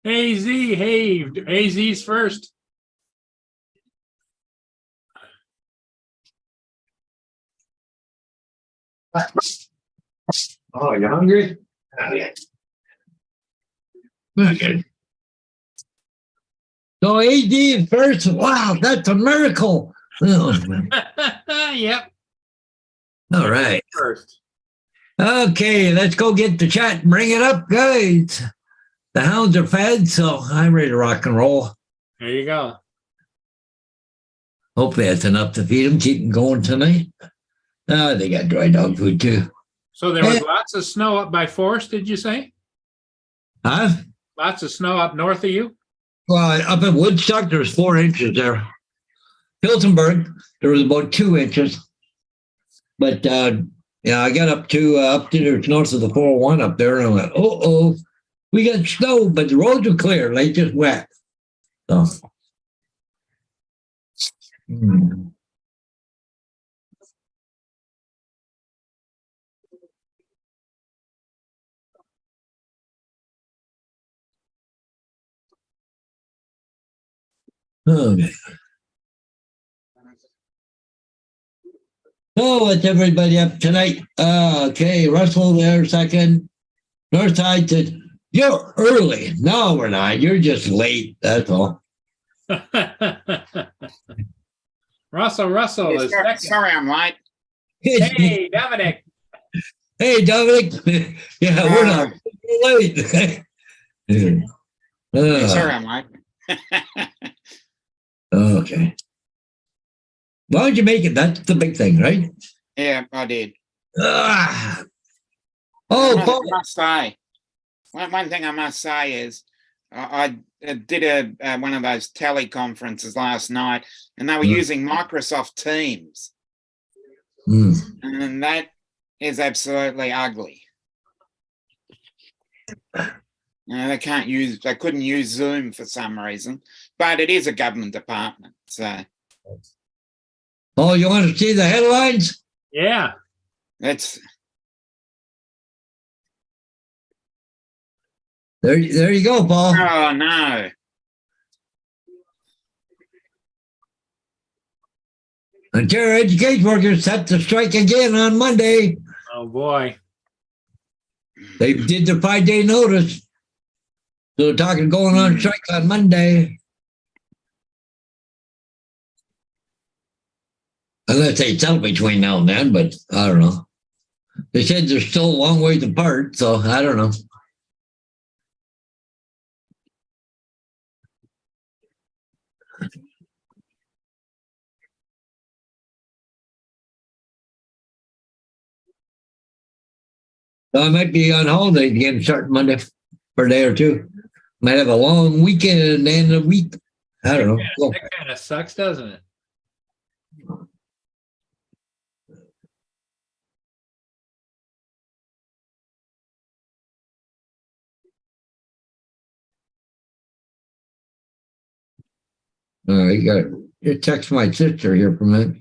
AZ, hey, AZ's first. Oh, you hungry? Okay. Okay. So AD first. Wow, that's a miracle. Oh, Yep. all right. First. Okay, let's go get the chat and bring it up, guys. The hounds are fed, so I'm ready to rock and roll. There you go. Hopefully that's enough to feed them, keep them going tonight. They got dry dog food too. So there was lots of snow up by Forest, did you say? Huh? Lots of snow up north of you? Well, up at Woodstock, there was 4 inches there. Hiltonburg, there was about 2 inches. But yeah, I got up to north of the 401 up there, and I went, oh, we got snow, but the roads are clear, they just wet. So. Okay. So what's everybody up tonight? Okay, Russell there, second. Northside said, you're early. No, we're not. You're just late. That's all. Russell is second. Sorry, I'm late. Hey, Dominic. Hey, Dominic. Yeah, we're not late. Sorry, I'm late. Okay. Why don't you make it? That's the big thing, right? Yeah, I did. Oh, I must say, one thing I must say is I did one of those teleconferences last night, and they were using Microsoft Teams, and that is absolutely ugly. They couldn't use Zoom for some reason, but it is a government department, so. Oh, you want to see the headlines? Yeah. That's there you go, Paul. Oh no. Ontario education workers set to strike again on Monday. Oh boy. They did their 5-day notice. So they're talking going on strike on Monday. Unless they settle between now and then, but I don't know. They said they're still a long ways apart, so I don't know. So I might be on holiday again starting Monday for a day or two. Might have a long weekend and a week. I don't know. That kind of sucks, doesn't it? You got to text my sister here for a minute.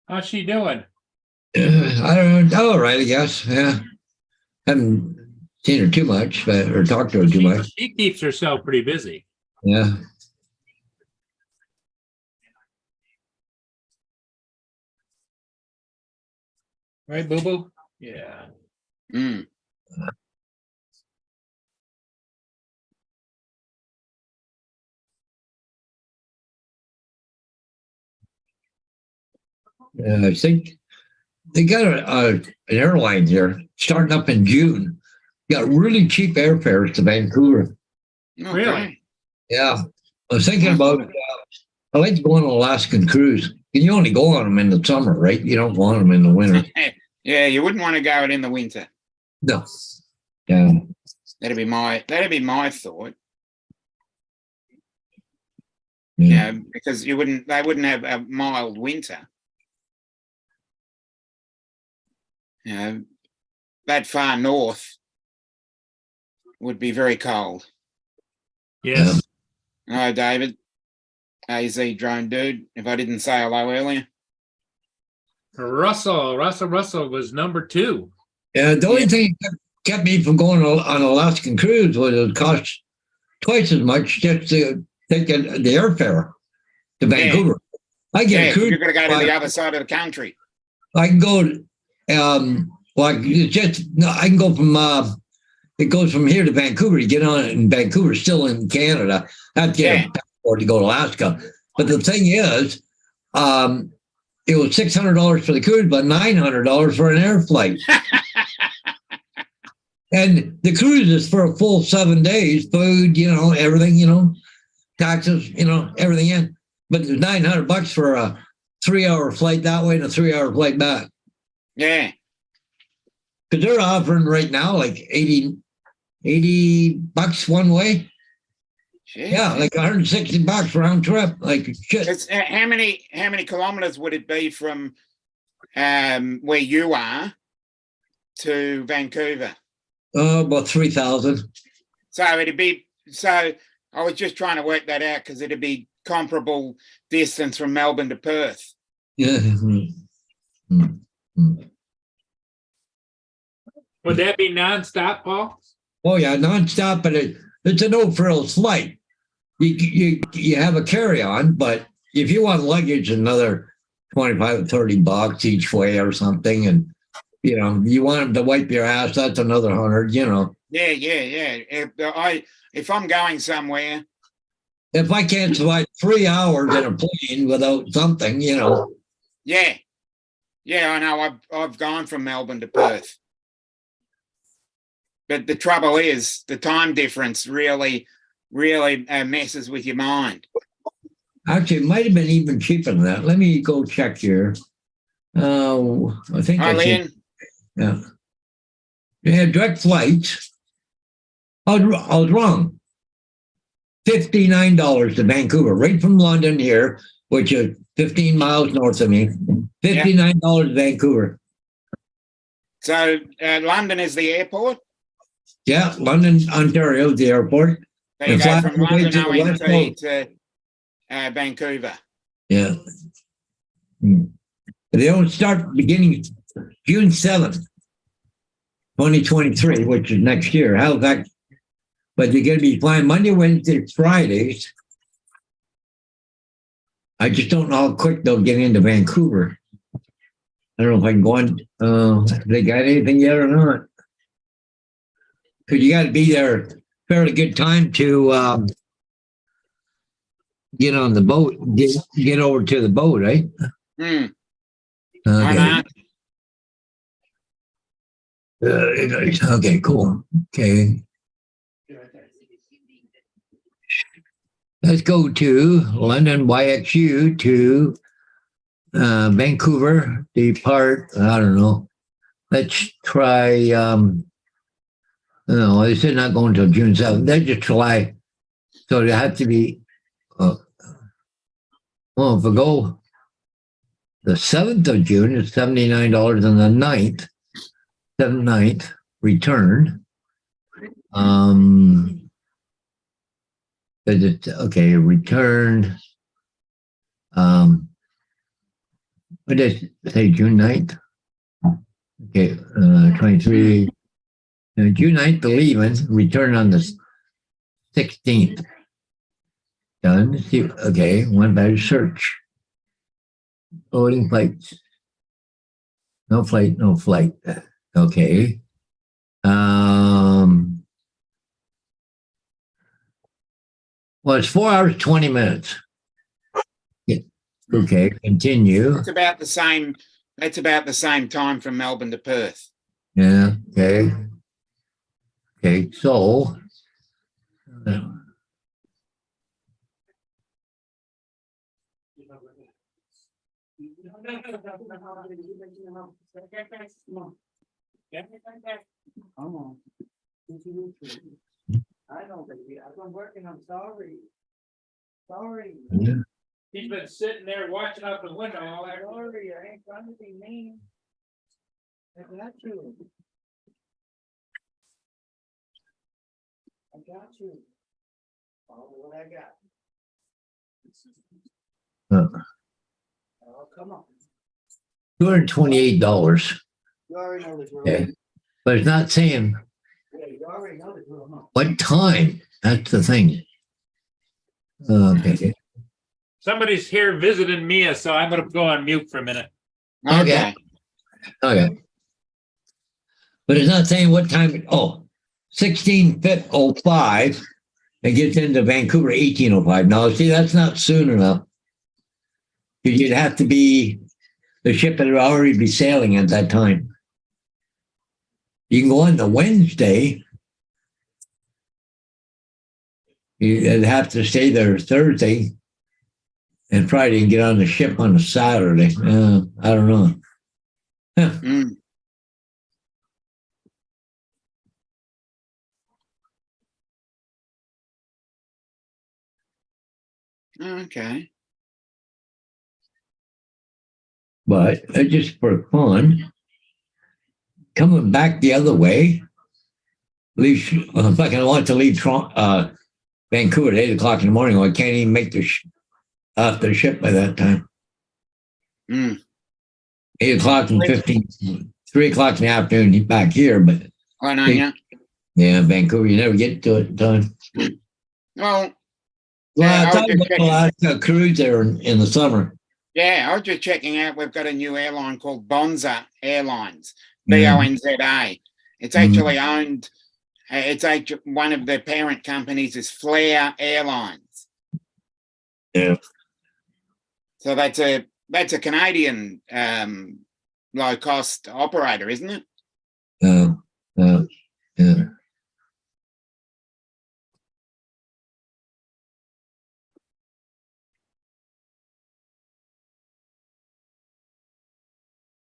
How's she doing? I don't know. All right, I guess. Yeah. Haven't seen her too much, or talked to her too much. She keeps herself pretty busy. Yeah. Right, Boo Boo? Yeah. I think they got an airline here starting up in June. Got really cheap airfares to Vancouver. Really? Yeah. I was thinking about I like to go on an Alaskan cruise. You only go on them in the summer, right? You don't go on them in the winter. Yeah, you wouldn't want to go out in the winter. No. Yeah. That'd be my thought. Yeah. Because they wouldn't have a mild winter. That far north would be very cold. Yes. Hello, David. AZ drone dude. If I didn't say hello earlier. Russell was number 2. Yeah, the only thing that kept me from going on Alaskan cruise was it cost twice as much just to take the airfare to Vancouver. I get a cruise. You're going to go to the other side of the country. I can go, like it's just no, I can go from. It goes from here to Vancouver. You get on it in Vancouver, still in Canada. I have to get a passport to go to Alaska. But the thing is, it was $600 for the cruise, but $900 for an air flight. And the cruise is for a full 7 days, food, everything, taxes, everything in. But there's $900 for a 3-hour flight that way and a 3-hour flight back. Yeah. Because they're offering right now like $80 one way. Jeez. Yeah, like $160 round trip. Like shit. It's, how many kilometers would it be from where you are to Vancouver? About 3,000. So I was just trying to work that out because it'd be comparable distance from Melbourne to Perth. Yeah. Would that be nonstop, Paul? Oh yeah, nonstop, but it's a no frills flight. You have a carry on, but if you want luggage, another $25 or $30 each way or something, and you want them to wipe your ass, that's another $100. Yeah. If I'm going somewhere, if I can't survive 3 hours in a plane without something, Yeah, I know. I've gone from Melbourne to Perth. But the trouble is the time difference really messes with your mind. Actually, it might have been even cheaper than that. Let me go check here. I think Lynn? Yeah. They had direct flights. I was wrong. $59 to Vancouver, right from London here, which is 15 miles north of me. $59 to Vancouver. So London is the airport? Yeah, London, Ontario, the airport. So you go from London ONT to Vancouver. Yeah. They don't start beginning June 7th, 2023, which is next year. Halifax. But you're going to be flying Monday, Wednesday, Fridays. I just don't know how quick they'll get into Vancouver. I don't know if I can go on. Have they got anything yet or not? Because you got to be there fairly good time to get on the boat, get over to the boat, right? Okay. Okay, cool. Okay. Let's go to London YXU to Vancouver, depart, I don't know. Let's try, no, they said not going until June 7th. That's just July. So they have to be, if I go the 7th of June, it's $79, and the 9th return. Okay, return. What did I say, June 9th? Okay, 23. June 9th to leaving, return on the 16th. Done. Okay, went back to search. Loading flights. No flight. Okay. Well, it's 4 hours, 20 minutes. Yeah. Okay, continue. It's about the same. That's about the same time from Melbourne to Perth. Yeah, okay. Okay, so I know, baby. I've been working. I'm sorry. Sorry. yeah. He's been sitting there watching out the window all that. Sorry. I ain't trying to be mean. I got you. I got you. Oh, what I got. Oh, come on. $228. You already know this, Okay. but it's not saying Yeah, you already know the drill, huh? what time. That's the thing. Okay. Somebody's here visiting Mia, so I'm gonna go on mute for a minute. Okay. Okay. But it's not saying what time. Oh, 16:05. It gets into Vancouver 18:05. Now, see, that's not soon enough. You'd have to be, the ship would already be sailing at that time. You can go on the Wednesday. You'd have to stay there Thursday and Friday and get on the ship on a Saturday. I don't know. Mm. Okay. But just for fun, coming back the other way, leave. If I want to leave Vancouver at 8 o'clock in the morning, I can't even make off the ship by that time. Mm. 8 o'clock and 3 o'clock in the afternoon, he's back here. But I know, yeah. yeah, Vancouver, you never get to it in time. Well, Well, I I thought was just about Alaska cruise there in the summer. yeah, I was just checking out. We've got a new airline called Bonza Airlines, Yeah. Bonza. It's Mhm. actually owned. It's actually one of the parent companies is Flair Airlines. Yeah. So that's a Canadian low cost operator, isn't it? Yeah.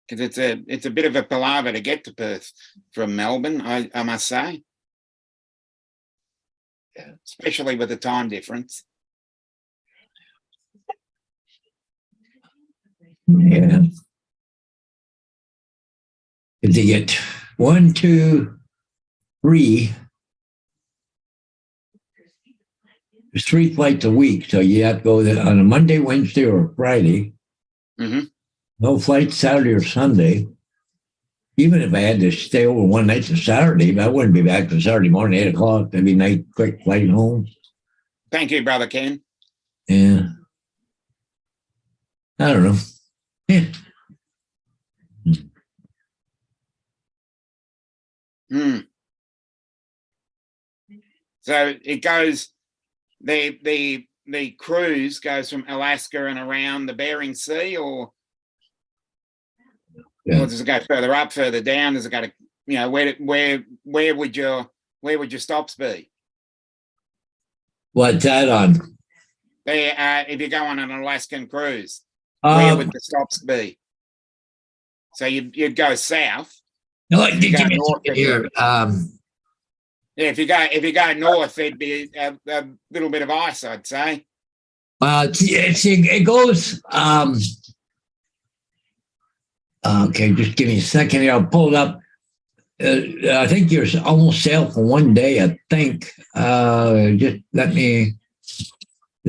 Because it's a bit of a palaver to get to Perth from Melbourne, I must say. Yeah. Especially with the time difference. Yeah. If they get 1, 2, 3, there's 3 flights a week. So you have to go there on a Monday, Wednesday, or Friday. Mm-hmm. No flights Saturday or Sunday. Even if I had to stay over one night to Saturday, I wouldn't be back till Saturday morning, 8 o'clock. That'd be a nice, quick flight home. Thank you, Brother Ken. Yeah. I don't know. Yeah. Hmm. So it goes, the cruise goes from Alaska and around the Bering Sea, or does it go further up, further down? Does it go to, where would your stops be? What's that on? If you go on an Alaskan cruise, where would the stops be? So you'd go south. No, You go give me a north second here. Yeah, if you go north, there'd be a little bit of ice, I'd say. It goes. Okay, just give me a second here. I'll pull it up. I think you're almost sailed for one day. I think. Just let me.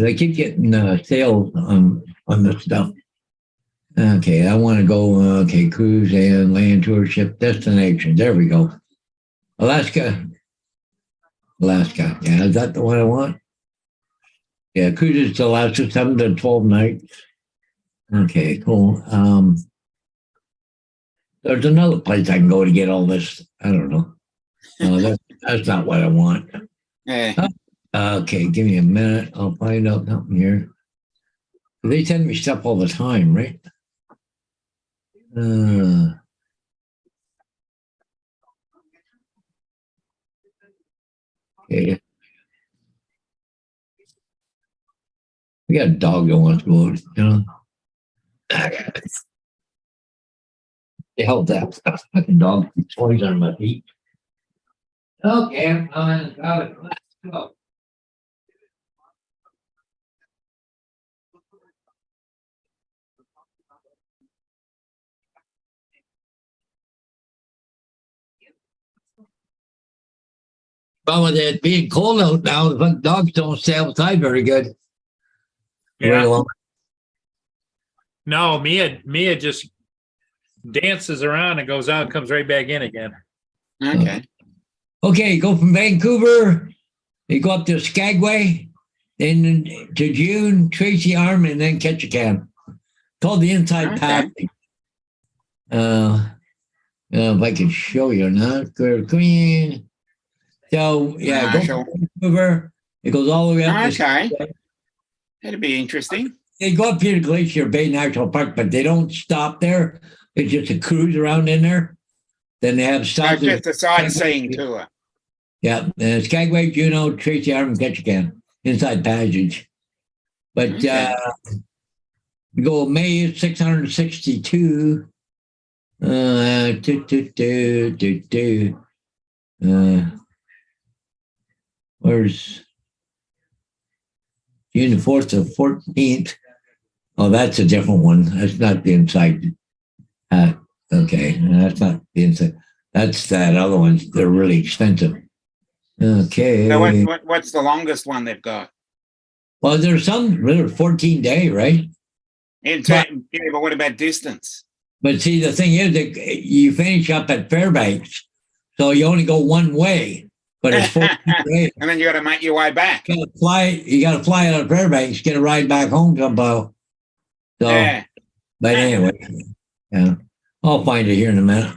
I keep getting sales on this stuff. Okay, I want to go. Okay, cruise and land tour ship destinations. There we go. Alaska. Yeah, is that the one I want? Yeah, cruises to Alaska, 7 to 12 nights. Okay, cool. There's another place I can go to get all this. I don't know. That's not what I want. Yeah. Okay, give me a minute. I'll find out something here. They send me stuff all the time, right? Okay. We got a dog that wants to go, They held that fucking dog toys on my feet. Okay, I'm on. Let's go. Well, with it being cold out now, the dogs don't stay outside very good. Yeah. Well, No, Mia just dances around and goes out, and comes right back in again. Okay. Okay, go from Vancouver, you go up to Skagway, then to June, Tracy Arm, and then Ketchikan. Called the Inside Okay. Passage. If I could show you or not, Queen. So yeah, go Marshall. from Vancouver. It goes all the way up to Okay. Skagway. That'd be interesting. They go up here to Glacier Bay National Park, but they don't stop there. It's just a cruise around in there. Then they have So stops. it's just a sightseeing tour. Yeah, Skagway, Juneau, Tracy Arm, and Ketchikan, Inside Passage. But Okay. we go May 662. Where's June the 4th to 14th? Oh, that's a different one. That's not the inside. Okay, that's not the inside. That's that other one. They're really expensive. Okay. So what's the longest one they've got? Well, there's some that are 14-day, right? Yeah, but what about distance? But see, the thing is that you finish up at Fairbanks, so you only go one way, but it's 14 days. And then you got to make your way back. You gotta fly out of Fairbanks, get a ride back home somehow. So, Yeah. but anyway, yeah, I'll find it here in a minute.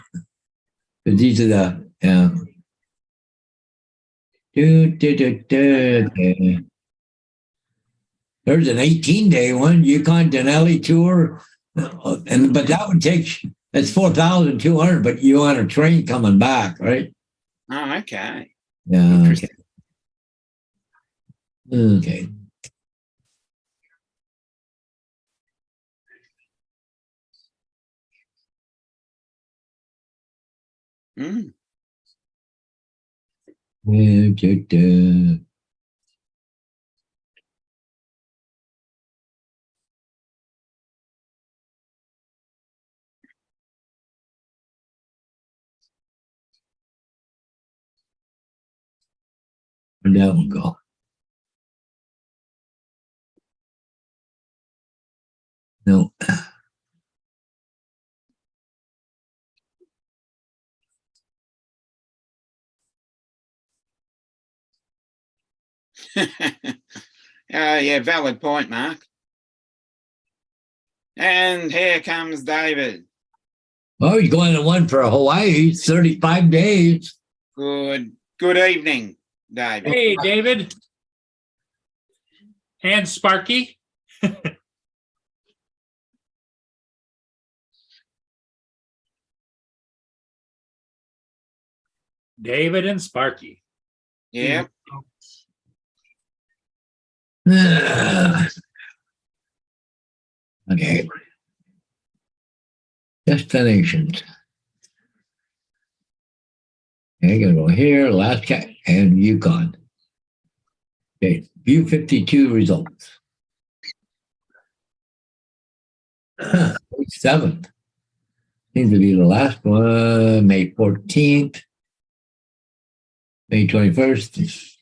But these are the, yeah. Okay. There's an 18-day one, Yukon Denali tour, but that one takes, it's 4,200, but you on a train coming back, right? Oh, okay. Yeah. Okay. Interesting. Okay. Mm. Where'd that one go? No. Yeah, valid point, Mark. And here comes David. Oh, he's going to one for Hawaii, 35 days. Good evening, David. Hey, David. And Sparky. David and Sparky. Yeah. Okay. Destinations. Okay, gonna go here, Alaska and Yukon. Okay, view 52 results. 7th. Seems to be the last one, May 14th. May 21st.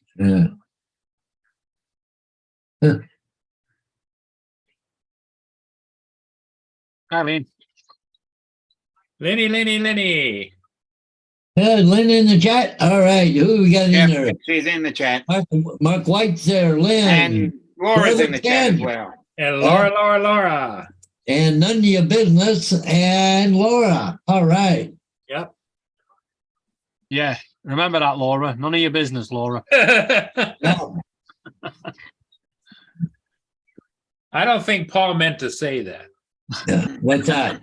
Hi, Lynn. Lenny. Lynn in the chat. All right, who we got in Yep, there? she's in the chat. Mark White's there, Lynn. And Laura's in the chat as well. And Laura. And none of your business, and Laura. All right. Yep. Yeah, remember that, Laura. None of your business, Laura. No. I don't think Paul meant to say that. What's that?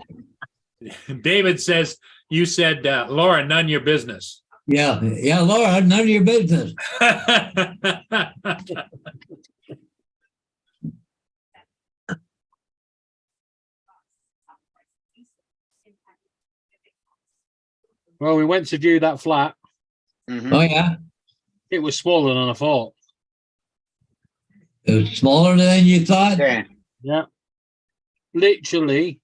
David says, you said, Laura, none your business. Yeah, Laura, none of your business. Well, we went to view that flat. Mhm. Oh, yeah? It was smaller than I thought. It was smaller than you thought? Yeah. Yeah. Literally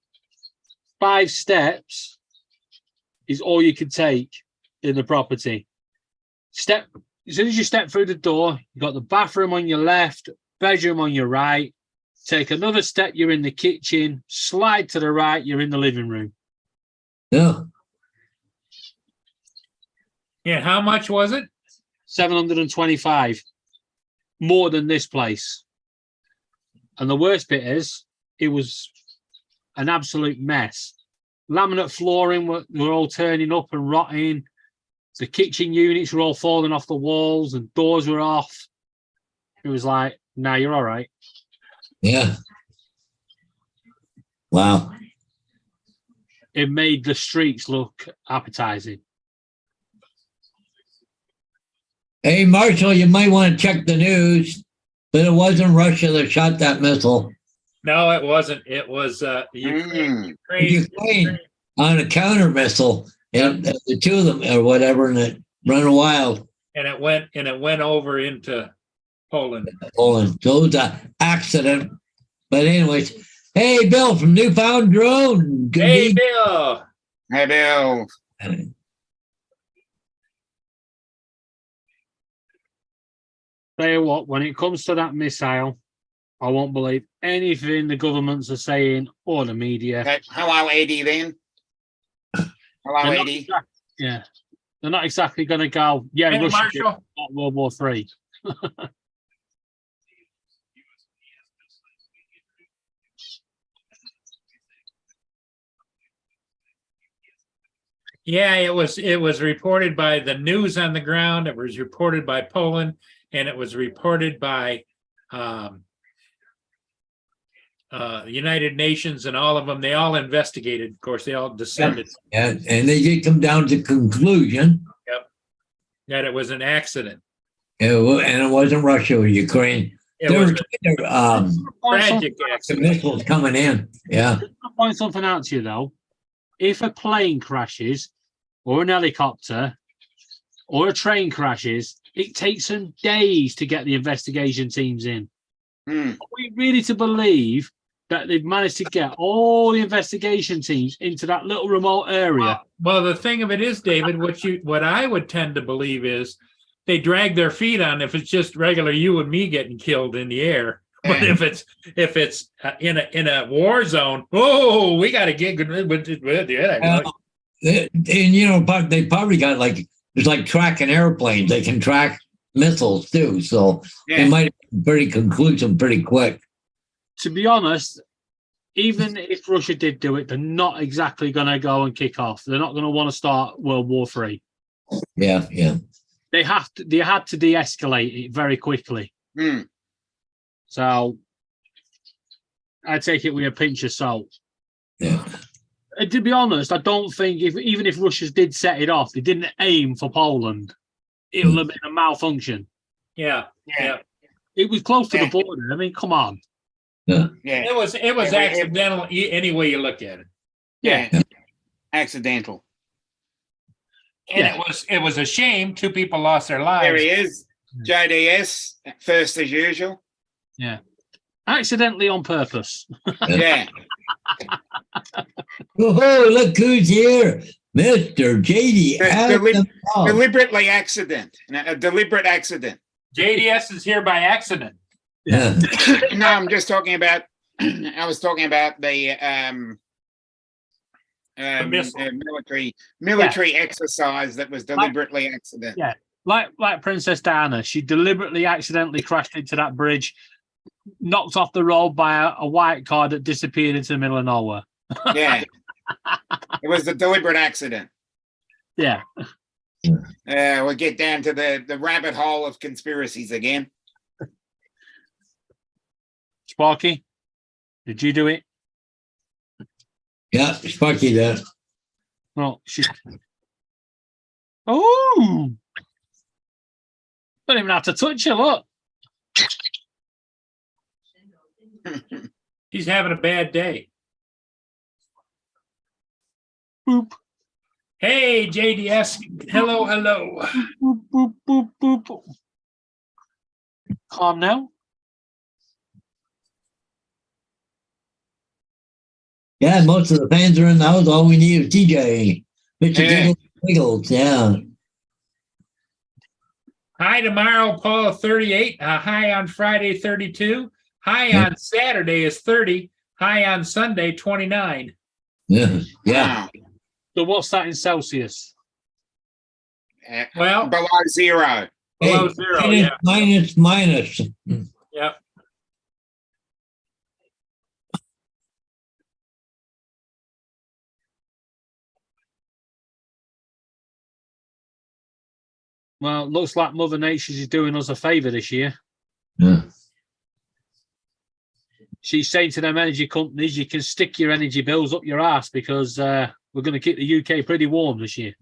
5 steps is all you could take in the property. As soon as you step through the door, you've got the bathroom on your left, bedroom on your right. Take another step, you're in the kitchen. Slide to the right, you're in the living room. Yeah. Yeah, how much was it? 725. More than this place. And the worst bit is, it was an absolute mess. Laminate flooring were all turning up and rotting. The kitchen units were all falling off the walls and doors were off. It was like, nah, you're all right. Yeah. Wow. It made the streets look appetizing. Hey, Marshall, you might want to check the news, but it wasn't Russia that shot that missile. No, it wasn't. It was Ukraine. Ukraine on a counter missile, and the two of them or whatever, and it run wild. And it went over into Poland. Poland. So it was an accident. But anyways, hey, Bill from Newfound Drone. Good Hey, evening. Bill. Hey, Bill. Tell you what, when it comes to that missile, I won't believe anything the governments are saying or the media. Okay, hello, Eddie, then. Hello, They're not Eddie. Yeah. They're not exactly going to go, yeah, Hey, Russia did Marshall. World War III. Yeah, it was reported by the news on the ground. It was reported by Poland, and it was reported by the United Nations, and all of them. They all investigated. Of course, they all descended And they did come down to conclusion. that it was an accident. And it wasn't Russia or Ukraine. It There was were a tragic the accident. missiles coming in. Yeah. I'll point something out to you, though. If a plane crashes, or an helicopter, or a train crashes, it takes them days to get the investigation teams in. Hmm. Are we really to believe that they've managed to get all the investigation teams into that little remote area? Well, the thing of it is, David, what I would tend to believe is they drag their feet on if it's just regular you and me getting killed in the air. But Yeah. if it's in a war zone, oh, we got to get good. And they probably got it's like tracking airplanes. They can track missiles too. So Yeah. it might be pretty conclusive pretty quick. To be honest, even if Russia did do it, they're not exactly going to go and kick off. They're not going to want to start World War III. Yeah, yeah. They had to de-escalate it very quickly. Hmm. So I take it with a pinch of salt. Yeah. And to be honest, I don't think even if Russia did set it off, they didn't aim for Poland. It would have been a malfunction. Yeah, yeah. It was close to the Yeah. border. I mean, come on. Yeah. It was accidental any way you look at it, Yeah. Accidental. and Yeah. it was a shame. 2 people lost their lives. There he is. JDS, first as usual. Accidentally on purpose. Yeah. Oh, look who's here. Mr. JD. Deliberately accident. A deliberate accident. JDS is here by accident. Yeah. No, I'm just talking about. I was talking about the missile. military exercise that was deliberately accident. Yeah. Like Princess Diana, she deliberately accidentally crashed into that bridge, knocked off the road by a white car that disappeared into the middle of nowhere. Yeah. It was a deliberate accident. Yeah. We'll get down to the rabbit hole of conspiracies again. Sparky, did you do it? Yeah, Sparky that. Well, she. Oh! Don't even have to touch her, look. He's having a bad day. Boop, Hey, JDS. Hello. boop, boop, boop, boop. Calm now. Yeah, most of the fans are in the house. All we need is TJ. Mr. Yeah. Giggles. Yeah. High tomorrow, Paul, 38. High on Friday, 32. High Yeah. on Saturday is 30. High on Sunday, 29. Yeah. Yeah. Wow. So what's that in Celsius? Well, below zero. below Hey, zero, minus, yeah. minus. Yep. Well, looks like Mother Nature is doing us a favour this year. Yeah. She's saying to them energy companies, you can stick your energy bills up your ass because we're going to keep the UK pretty warm this year.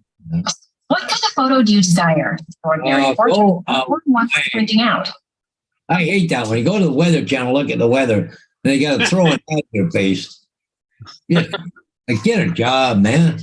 What kind of photo do you desire? Ordinary portrait or one printing out? I hate that when you go to the Weather Channel, look at the weather, and they got to throw it at your face. Yeah, like, get a job, man.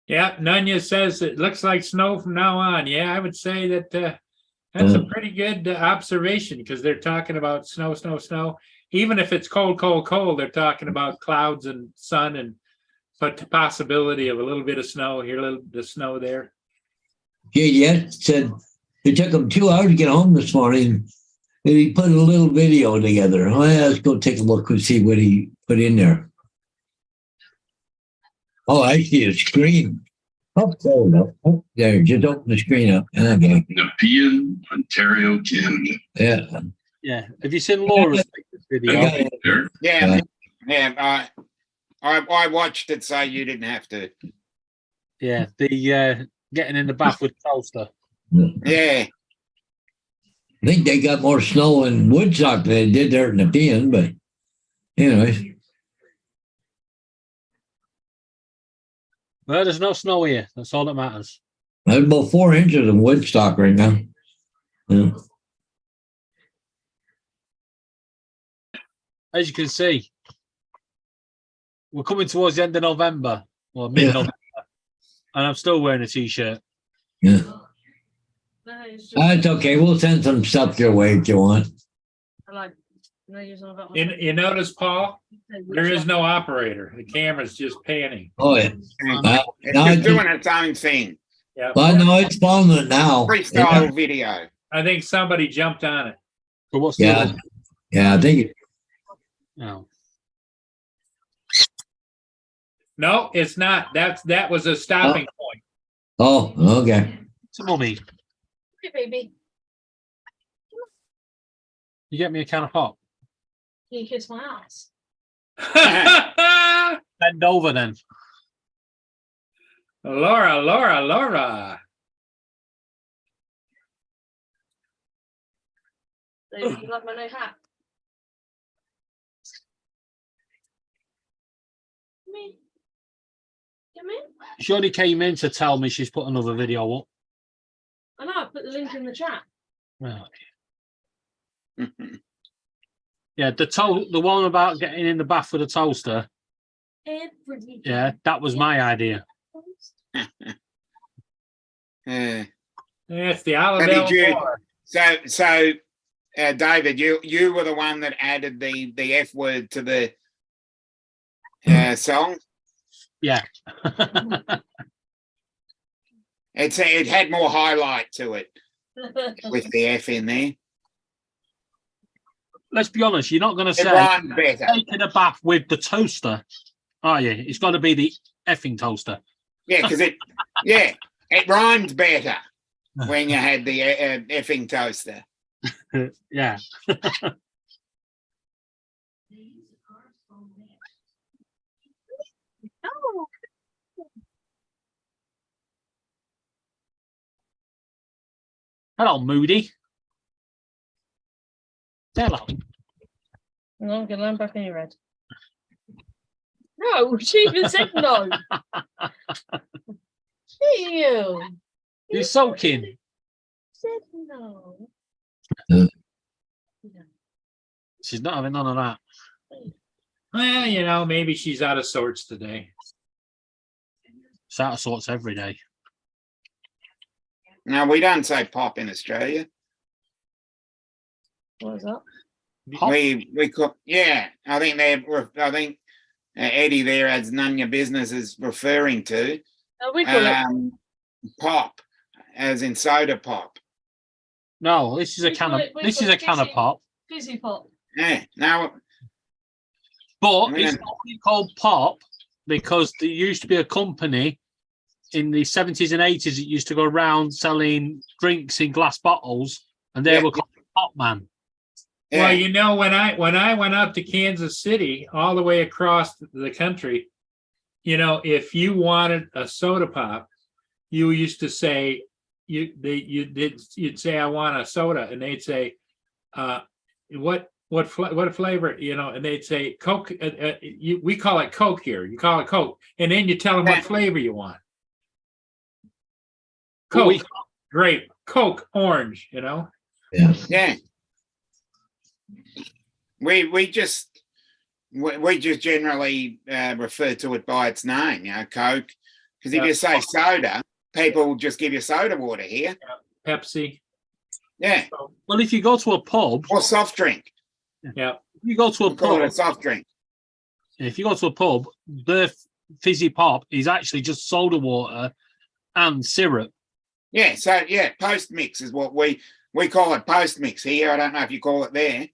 Yeah, Nunya says it looks like snow from now on. Yeah, I would say that that's a pretty good observation because they're talking about snow, snow, snow. Even if it's cold, cold, cold, they're talking about clouds and sun and but the possibility of a little bit of snow here, a little bit of snow there. JDS said it took him 2 hours to get home this morning, and he put a little video together. Oh, yeah, let's go take a look and see what he put in there. Oh, I see a screen. Oh, no. Oh, there, just open the screen up. Okay. Nepean, Ontario, Canada. Yeah. Yeah. Have you seen Laura's video? I got it. There. Yeah. I watched it, so you didn't have to. Yeah. The getting in the bath with toaster. Yeah. I think they got more snow in Woodstock than they did there in Nepean, but anyway. Well, there's no snow here. That's all that matters. There's about 4 inches in Woodstock right now. Yeah. As you can see, we're coming towards the end of November, or mid-November, and I'm still wearing a t-shirt. Yeah. No, it's just- That's okay. We'll send some stuff your way if you want. I like, no, you're not about- You notice, Paul, there is no operator. The camera's just panning. Oh, yeah. It's No, just doing its own thing. Yeah, Well, no, it's following it now. Freestyle video. I think somebody jumped on it. But what's the Yeah. other? Yeah, I think No. No, it's not. That was a stopping point. oh, okay. So, Mummy, Hey, baby, you get me a can of pop. can you kiss my ass? Bend over then. Laura. You like my new hat? Come in. Come in. She only came in to tell me she's put another video up. I know, I put the link in the chat. Well, yeah, the one about getting in the bath with a toaster. Every Yeah, that was my idea. Yeah. It's the But Alabama did you- War. So, David, you were the one that added the F word to the song. Yeah. It had more highlight to it with the F in there. Let's be honest, you're not going to It say rhymed better. taking a bath with the toaster, are you? It's got to be the effing toaster. Yeah, because it rhymed better when you had the effing toaster. Yeah. Oh, Hello, Moody. Hello. no, I'm gonna land back in your head. No, she even said no. Ew. You're soaking. Said no. She's not having none of that. Well, maybe she's out of sorts today. It's out of sorts every day. No, we don't say pop in Australia. What is that? Pop? We call I think Eddie there has none of your business is referring to No, we call it. pop, as in soda pop. No, this is a We can call of it- we this call is a it can of fizzy. pop, Fizzy pop. Yeah, now but Yeah. it's not really called pop. because there used to be a company in the 70s and 80s that used to go around selling drinks in glass bottles, and they Yeah. were called Pop Man. Well, Yeah. when I went out to Kansas City, all the way across the country, if you wanted a soda pop, you used to say you'd say I want a soda, and they'd say, what flavor, and they'd say Coke. We call it Coke here. You call it Coke, and then you tell them what flavor you want. But Coke, grape, Coke, orange. Yeah. Yeah. We just generally refer to it by its name, Coke. Because if you say soda, people will just give you soda water here. Pepsi. Yeah. Well, if you go to a pub, Or soft drink. Yeah. you go to a We'll call it pub. a soft drink. If you go to a pub, the fizzy pop is actually just soda water and syrup. Yeah. So post mix is what we call it. Post mix here. I don't know if you call it there.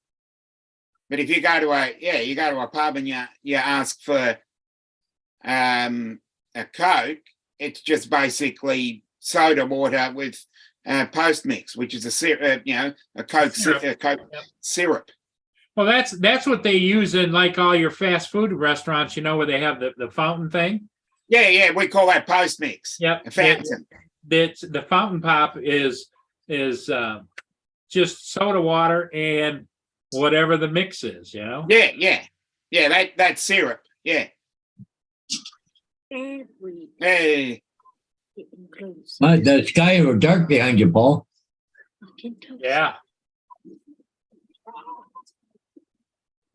But if you go to a pub and you ask for a Coke, it's just basically soda water with post mix, which is a syrup, a Coke syrup. Well, that's what they use in like all your fast food restaurants, where they have the fountain thing. Yeah, we call that post mix. Yep. A fountain. The fountain pop is just soda water and whatever the mix is, Yeah. That's syrup. Yeah. Hey. The sky was dark behind you, Paul. Yeah.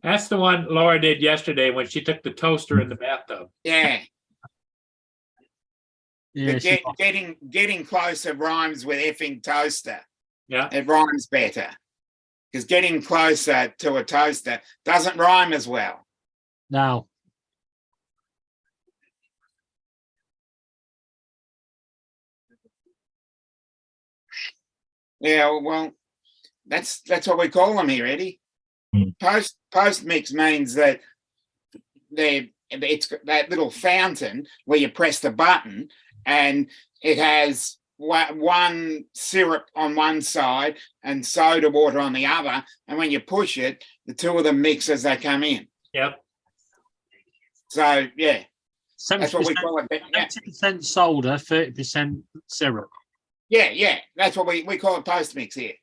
That's the one Laura did yesterday when she took the toaster in the bathtub. Yeah. Yeah, But getting closer rhymes with effing toaster. Yeah. It rhymes better. Because getting closer to a toaster doesn't rhyme as well. now. Yeah, well, that's what we call them here, Eddie. Post mix means that it's that little fountain where you press the button and it has one syrup on one side and soda water on the other, and when you push it, the two of them mix as they come in. Yep. So yeah, 70%, that's what we call it. Yeah, 70% soda, 30% syrup. yeah, that's what we call it post mix here.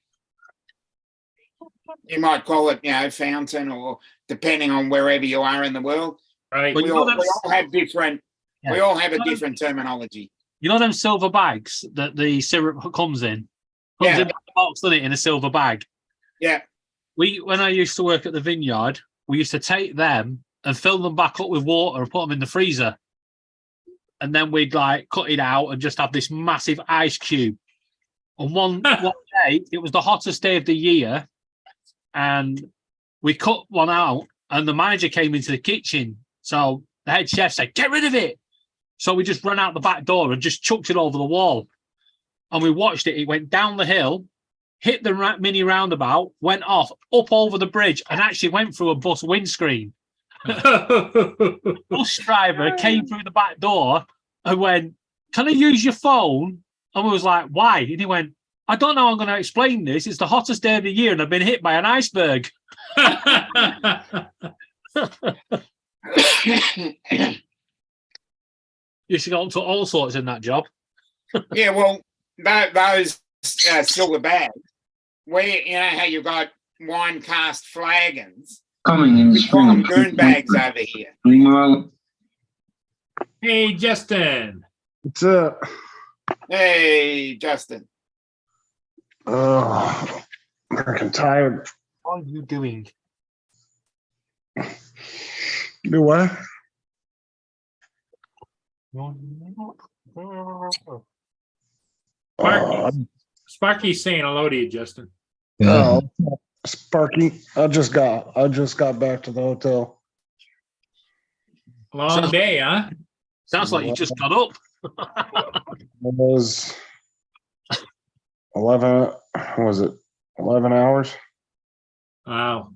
You might call it, fountain, or depending on wherever you are in the world. Right. But We all have different. Yeah. We all have a different terminology. You know them silver bags that the syrup comes in? Comes Yeah. in the box, doesn't it, in a silver bag? Yeah. When I used to work at the vineyard, we used to take them and fill them back up with water and put them in the freezer. And then we'd cut it out and just have this massive ice cube. And one day, it was the hottest day of the year, and we cut one out, and the manager came into the kitchen. So the head chef said, "Get rid of it." So we just ran out the back door and just chucked it over the wall. And we watched it. It went down the hill, hit the mini roundabout, went off, up over the bridge, and actually went through a bus windscreen. The bus driver came through the back door and went, "Can I use your phone?" And we was like, "Why?" And he went, "I don't know how I'm going to explain this. It's the hottest day of the year and I've been hit by an iceberg." You should go to all sorts in that job. Yeah, well, those silver bags, where how you got wine cast flagons, Coming in we call them spring. goon bags over here. Meanwhile, Hey, Justin. What's up? Hey, Justin. Oh, I'm freaking tired. What are you doing? Do what? Sparky's saying hello to you, Justin. Yeah. Oh, Sparky. I just got back to the hotel. Long day, huh? Sounds like you just got up. It was 11. Was it 11 hours? Wow.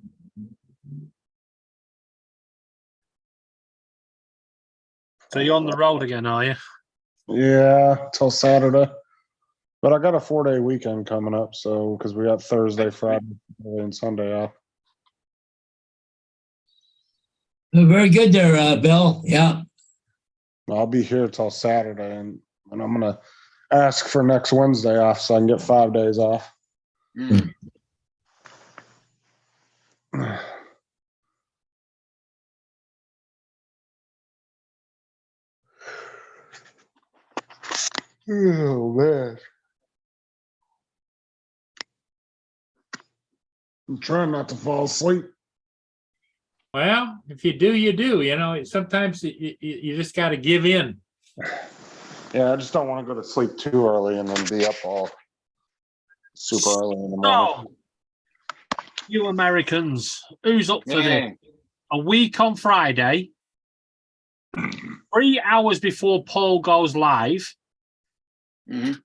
So you're on the road again, are you? Yeah, till Saturday. But I got a 4-day weekend coming up, so because we got Thursday, Friday, and Sunday off. Very good there, Bill. Yeah. I'll be here till Saturday, and I'm gonna ask for next Wednesday off so I can get 5 days off. Mm. Oh man. I'm trying not to fall asleep. Well, if you do, you do. You know, sometimes you just got to give in. Yeah, I just don't want to go to sleep too early and then be up all super early in the morning. So, you Americans, who's up for Yeah. this? A week on Friday, 3 hours before Paul goes live, Mhm.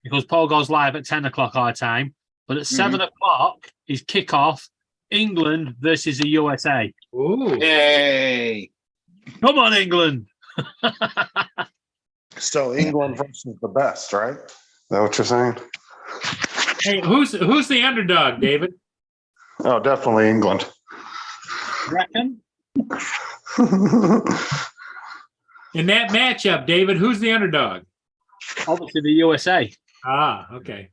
because Paul goes live at 10 o'clock our time, but at 7 o'clock is kickoff, England versus the USA. Ooh. Yay. Come on, England. So England versus the best, right? Is that what you're saying? Hey, who's the underdog, David? Oh, definitely England. Reckon? In that matchup, David, who's the underdog? Obviously, the USA. Ah, okay.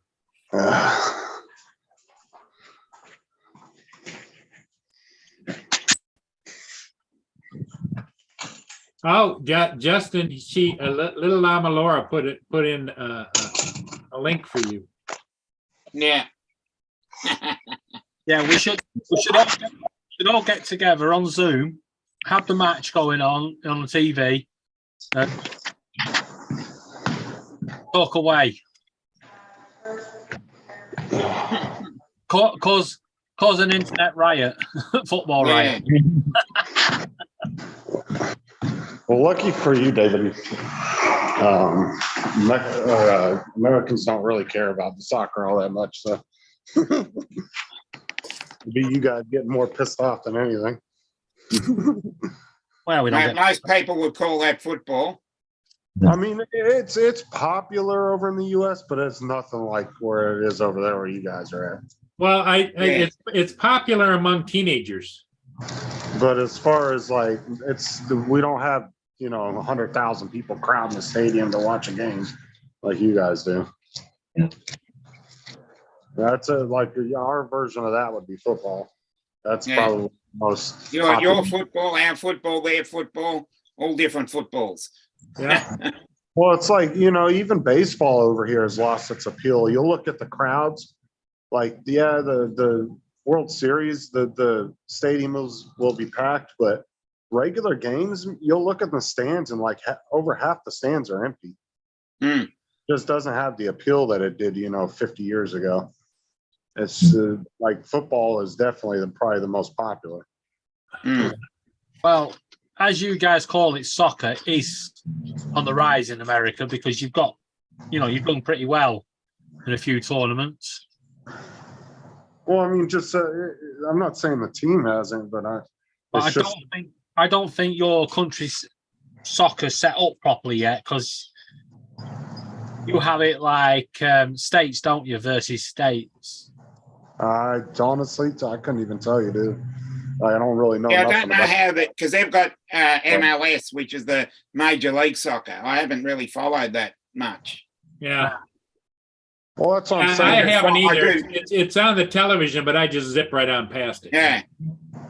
Oh, Justin, little Lama Laura put in a link for you. Yeah. Yeah, we should all get together on Zoom, have the match going on the TV, talk away, cause an internet riot, football riot. Well, lucky for you, David. Americans don't really care about the soccer all that much, so be you guys getting more pissed off than anything. Well, we don't get. Most people would call that football. I mean, it's popular over in the U.S., but it's nothing like where it is over there where you guys are at. Well, it's popular among teenagers. But as far as like, we don't have 100,000 people crowding the stadium to watch a game like you guys do. Yeah. That's like our version of that would be football. That's probably the most. Your football, our football, their football, all different footballs. Yeah. Well, it's like, even baseball over here has lost its appeal. You'll look at the crowds, like, the World Series, the stadiums will be packed, but regular games, you'll look at the stands and like over half the stands are empty. Just doesn't have the appeal that it did, 50 years ago. It's like football is definitely probably the most popular. Well, as you guys call it, soccer is on the rise in America because you've got, you've done pretty well in a few tournaments. Well, I mean, just I'm not saying the team hasn't, but I don't think your country's soccer set up properly yet because you have it like states, don't you, versus states. Honestly, I couldn't even tell you, dude. I don't really know. Yeah, I don't know how that, because they've got MLS, which is the Major League Soccer. I haven't really followed that much. Yeah. Well, that's what I'm saying. I haven't either. I do. It's on the television, but I just zip right on past it. Yeah.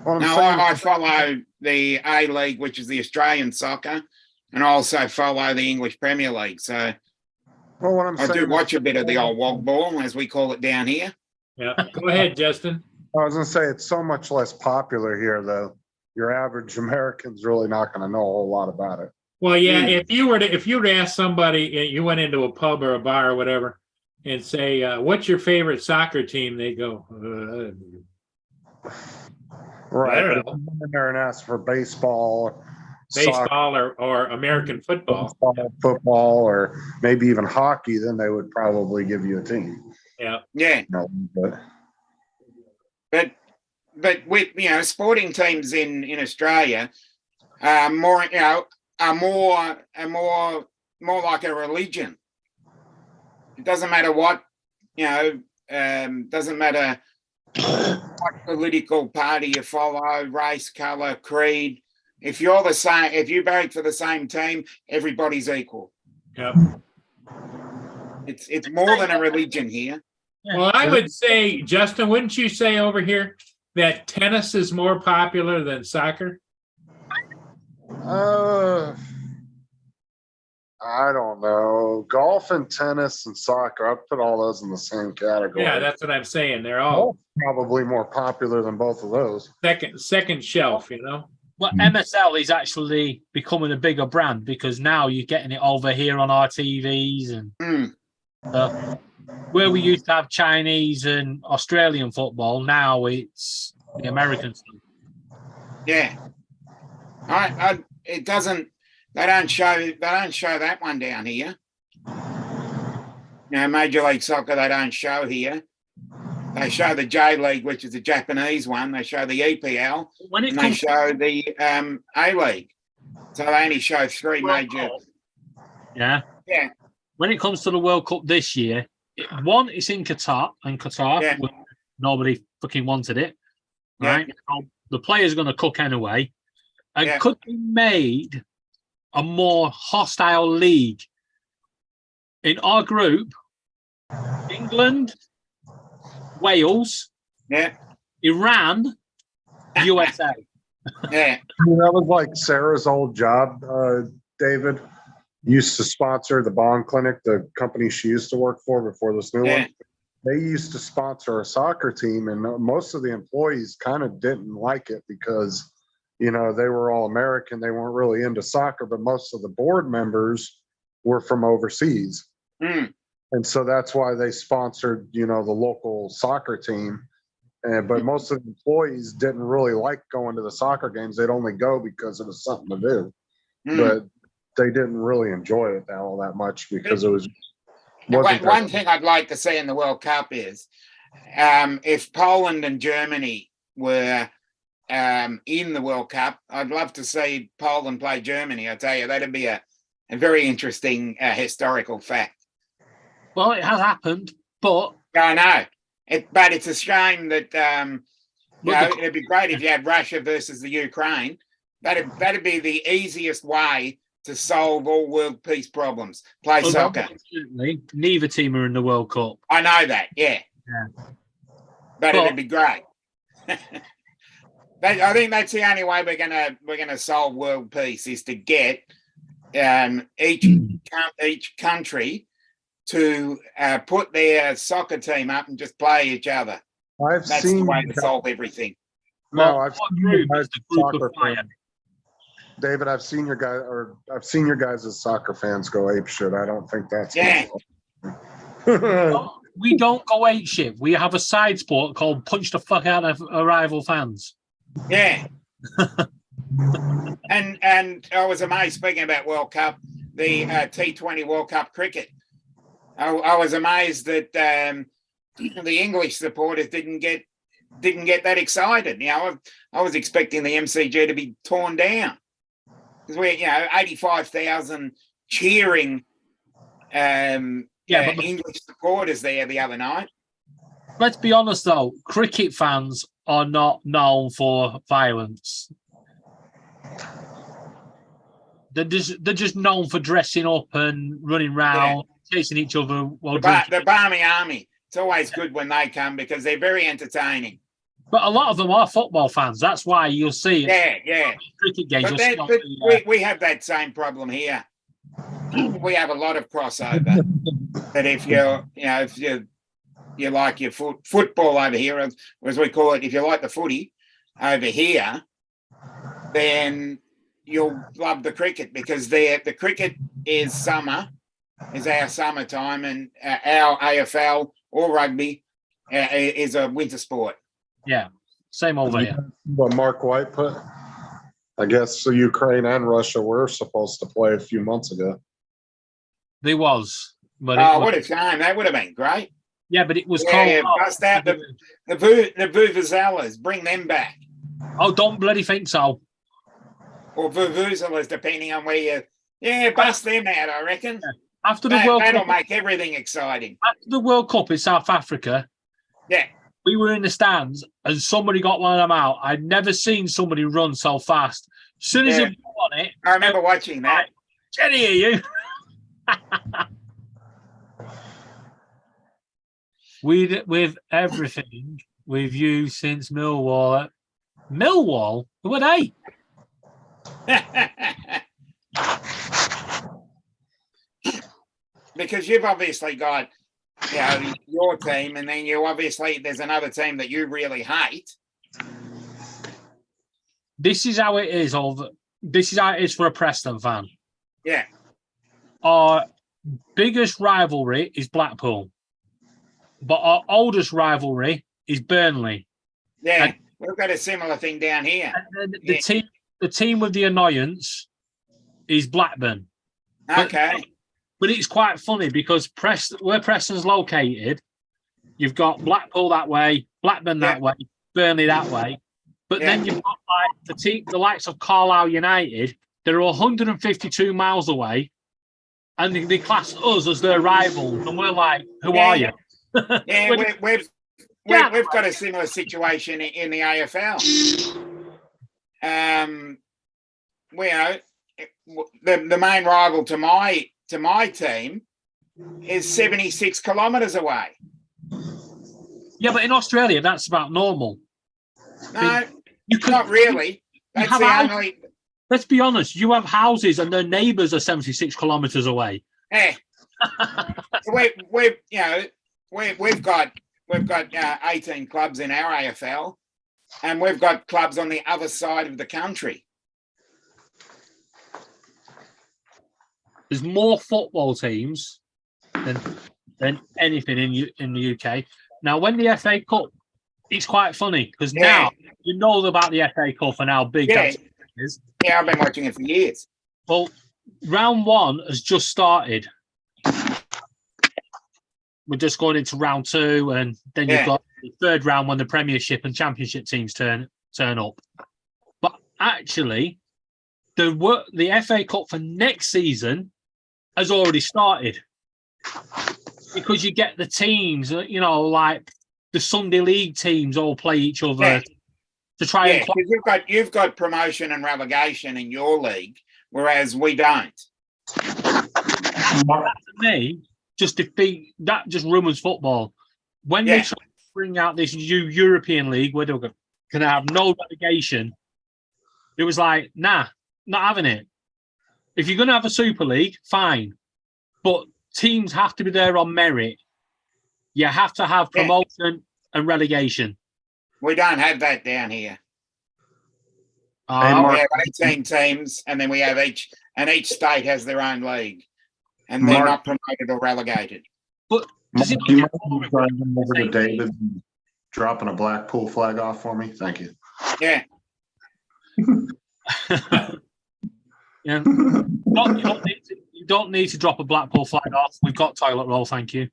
Well, No, I follow the A-League, which is the Australian soccer, and I also follow the English Premier League. So what I'm I saying do watch a bit of the old wog ball, as we call it down here. Yeah. Go ahead, Justin. I was going to say it's so much less popular here, though. Your average American's really not going to know a whole lot about it. Well, yeah. If you were to ask somebody, you went into a pub or a bar or whatever, and say, "What's your favorite soccer team?" They go, Right. I don't But if you went in there and asked for baseball, baseball or American football. football, or maybe even hockey, then they would probably give you a team. Yeah. Yeah. But But with sporting teams in Australia, more are more like a religion. It doesn't matter what, doesn't matter what political party you follow, race, color, creed. If you're the same, if you vote for the same team, everybody's equal. Yep. It's more than a religion here. Well, I would say, Justin, wouldn't you say over here that tennis is more popular than soccer? I don't know. Golf and tennis and soccer, I'd put all those in the same category. Yeah, that's what I'm saying. They're all Probably more popular than both of those. second shelf, Well, MSL is actually becoming a bigger brand because now you're getting it over here on our TVs and where we used to have Chinese and Australian football, now it's the American stuff. Yeah. It doesn't. They don't show that one down here. Major League Soccer they don't show here. They show the J League, which is the Japanese one. They show the EPL, and they show the A League. So they only show three major. Yeah. Yeah. When it comes to the World Cup this year, one is in Qatar, Yeah. Nobody fucking wanted it. Yeah. Right? The players are going to cook anyway. And Yeah. could be made a more hostile league. In our group, England, Wales, Yeah. Iran, USA. Yeah. That was like Sarah's old job, David. Used to sponsor the Bond Clinic, the company she used to work for before this new Yeah. one. They used to sponsor a soccer team, and most of the employees kind of didn't like it because, they were all American. They weren't really into soccer, but most of the board members were from overseas. Mm. And so that's why they sponsored, the local soccer team. But most of the employees didn't really like going to the soccer games. They'd only go because it was something to do. Mm. But they didn't really enjoy it all that much because it was. One thing I'd like to see in the World Cup is if Poland and Germany were in the World Cup, I'd love to see Poland play Germany. I tell you, that'd be a very interesting historical fact. Well, it has happened, but I know. But it's a shame that it'd be great if you had Russia versus the Ukraine. That'd be the easiest way to solve all world peace problems. Play soccer. Unfortunately, neither team are in the World Cup. I know that, yeah. But it'd be great. I think that's the only way we're gonna solve world peace is to get each country to put their soccer team up and just play each other. That's the way to solve everything. No, I've seen you guys the group soccer of fire. fans. David, I've seen your guys as soccer fans go ape shit. I don't think that's We don't go ape shit. We have a side sport called punch the fuck out of our rival fans. Yeah. and I was amazed, speaking about World Cup, the T20 World Cup cricket. I was amazed that the English supporters didn't get that excited. I was expecting the MCG to be torn down because we 85,000 cheering English supporters there the other night. Let's be honest though, cricket fans are not known for violence. They're just known for dressing up and running around, chasing each other while drinking. The Barmy Army. It's always good when they come because they're very entertaining. But a lot of them are football fans. That's why you'll see Yeah. cricket games. But we have that same problem here. We have a lot of crossover. That if you like your football over here, as we call it, if you like the footy over here, then you'll love the cricket because the cricket is our summertime, and our AFL or rugby is a winter sport. Yeah, same over here. What Mark White put? I guess the Ukraine and Russia were supposed to play a few months ago. There was. But what a shame. That would have been great. Yeah, but it was cold. cold. Bust out the Vuvuzelas. Bring them back. Oh, don't bloody think so. or vuvuzelas, depending on where you, bust them out, I reckon. After the World That'll Cup, make everything exciting. after the World Cup in South Africa, Yeah. we were in the stands and somebody got one of them out. I'd never seen somebody run so fast. As soon as Yeah. he got on it, I remember watching that. get here, you. With everything we've used since Millwall. Millwall? Who are they? Because you've obviously got, your team, and then there's another team that you really hate. This is how it is. This is how it is for a Preston fan. Yeah. Our biggest rivalry is Blackpool, but our oldest rivalry is Burnley. Yeah. We've got a similar thing down here. And then the team with the annoyance is Blackburn. Okay. But it's quite funny because where Preston's located, you've got Blackpool that way, Blackburn that way, Burnley that way. But then you've got like the likes of Carlisle United. They're 152 miles away, and they class us as their rivals, and we're like, "Who are you?" Yeah, we've got a similar situation in the AFL. The main rival to my team is 76 kilometres away. Yeah, but in Australia, that's about normal. No, not really. That's the only. Let's be honest. You have houses, and their neighbours are 76 kilometres away. Yeah. We've got 18 clubs in our AFL, and we've got clubs on the other side of the country. There's more football teams than anything in the UK. Now, when the FA Cup, it's quite funny because now you know about the FA Cup and how big that is. Yeah, I've been watching it for years. Well, round one has just started. We're just going into round two, and then you've got the third round when the Premiership and Championship teams turn up. But actually, the FA Cup for next season has already started because you get the teams, like the Sunday League teams all play each other to try and. Because you've got promotion and relegation in your league, whereas we don't. To me, just ruins football. When they try to bring out this new European league where they're going to have no relegation, it was like, nah, not having it. If you're going to have a Super League, fine. But teams have to be there on merit. You have to have promotion and relegation. We don't have that down here. We have 18 teams, and then we have each state has their own league. And they're not promoted or relegated. But does it Do you mind driving over to David and dropping a Blackpool flag off for me? Thank you. Yeah. Yeah. You don't need to drop a Blackpool flag off. We've got toilet roll, thank you.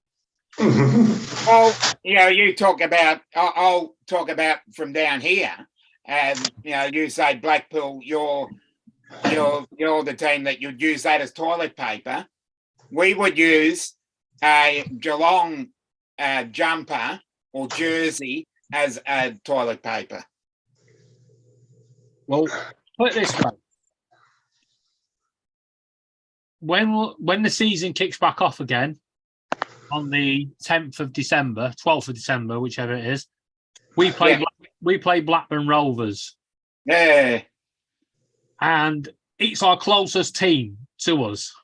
Well, you talk about. I'll talk about from down here. You say Blackpool. You're the team that you'd use that as toilet paper. We would use a Geelong jumper or jersey as a toilet paper. Well, put it this way. When the season kicks back off again on the 10th of December, 12th of December, whichever it is, we play Blackburn Rovers. Yeah. And it's our closest team to us.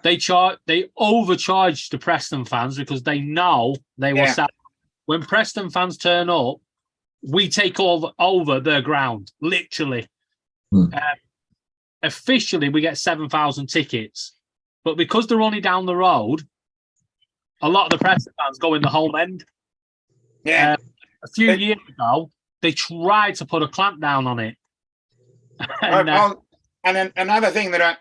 They overcharge the Preston fans because they know they will sell. When Preston fans turn up, we take over their ground, literally. Officially, we get 7,000 tickets. But because they're only down the road, a lot of the Preston fans go in the home end. Yeah. A few years ago, they tried to put a clamp down on it. And another thing that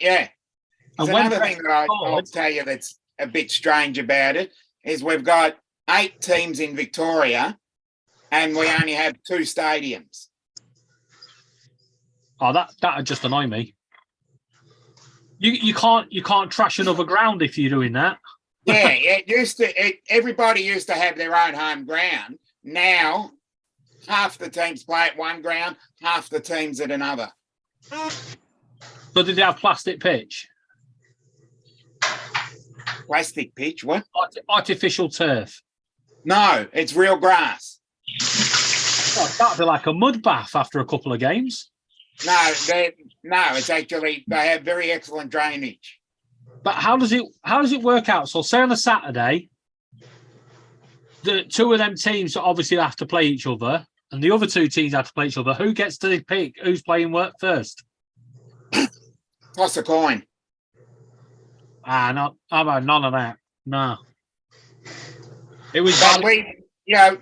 I'll tell you that's a bit strange about it is we've got 8 teams in Victoria and we only have 2 stadiums. Oh, that'd just annoy me. You can't trash another ground if you're doing that. Yeah, everybody used to have their own home ground. Now, half the teams play at one ground, half the teams at another. So did they have plastic pitch? Plastic pitch, what? Artificial turf. No, it's real grass. Oh, that'd be like a mud bath after a couple of games. No, it's actually, they have very excellent drainage. But how does it work out? So say on a Saturday, the two of them teams obviously have to play each other, and the other two teams have to play each other. Who gets to pick who's playing work first? Toss a coin. No, how about none of that? No. It was But we,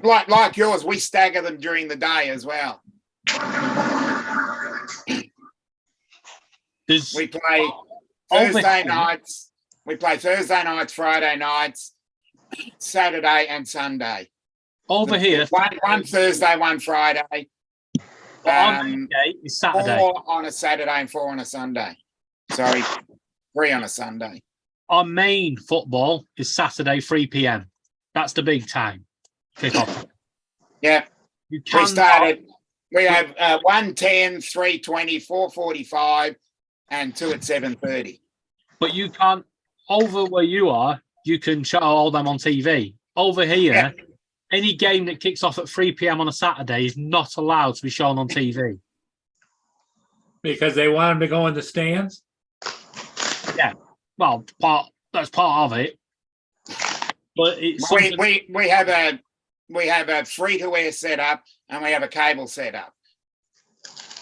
like yours, we stagger them during the day as well. We play Thursday nights. We play Thursday nights, Friday nights, Saturday and Sunday. Over here, One Thursday, one Friday. It's Saturday. 4 on a Saturday and 4 on a Sunday. Sorry, 3 on a Sunday. Our main football is Saturday, 3 p.m. That's the big time. Kick off. Yeah. You We started. We have 1:10, 3:20, 4:45, and 2 at 7:30. But you can't, over where you are, you can show all them on TV. Over here, any game that kicks off at 3 p.m. on a Saturday is not allowed to be shown on TV. Because they want them to go in the stands? Well, that's part of it. But it's We have a free-to-air setup and we have a cable setup.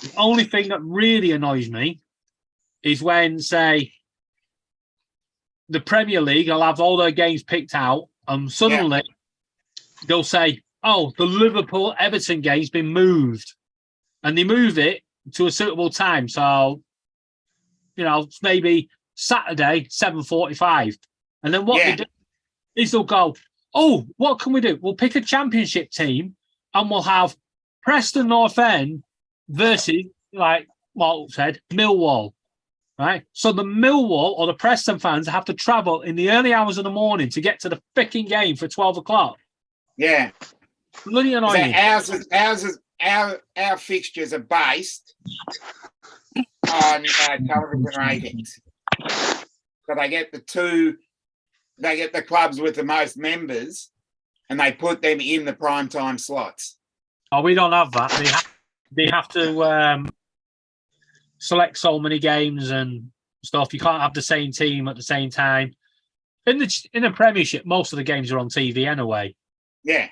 the only thing that really annoys me is when, say, the Premier League will have all their games picked out, and suddenly they'll say, "Oh, the Liverpool-Everton game's been moved," and they move it to a suitable time. So, maybe Saturday 7:45, and then what they do is they'll go, "Oh, what can we do? We'll pick a championship team, and we'll have Preston North End versus, like Mark said, Millwall." Right, so the Millwall or the Preston fans have to travel in the early hours of the morning to get to the freaking game for 12 o'clock. Yeah. Bloody annoying. Our fixtures are based on television ratings. So they get the clubs with the most members, and they put them in the primetime slots. Oh, we don't have that. They have to select so many games and stuff. You can't have the same team at the same time. In the Premiership, most of the games are on TV anyway. Yeah.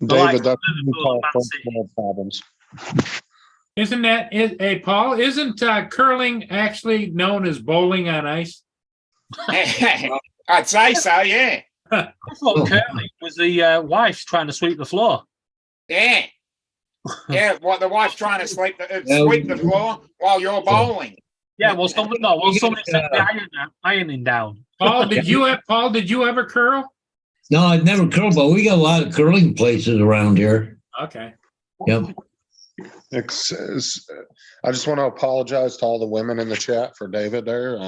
David, that's Liverpool, Man City. problems. Isn't that it? Hey, Paul, isn't curling actually known as bowling on ice? I'd say so, yeah. I thought curling was the wife trying to sweep the floor. Yeah. Yeah, the wife's trying to sweep the floor while you're bowling. Yeah, somebody set the ironing down. Paul, did you ever curl? No, I've never curled, but we got a lot of curling places around here. Okay. Yep. I just want to apologize to all the women in the chat for David there.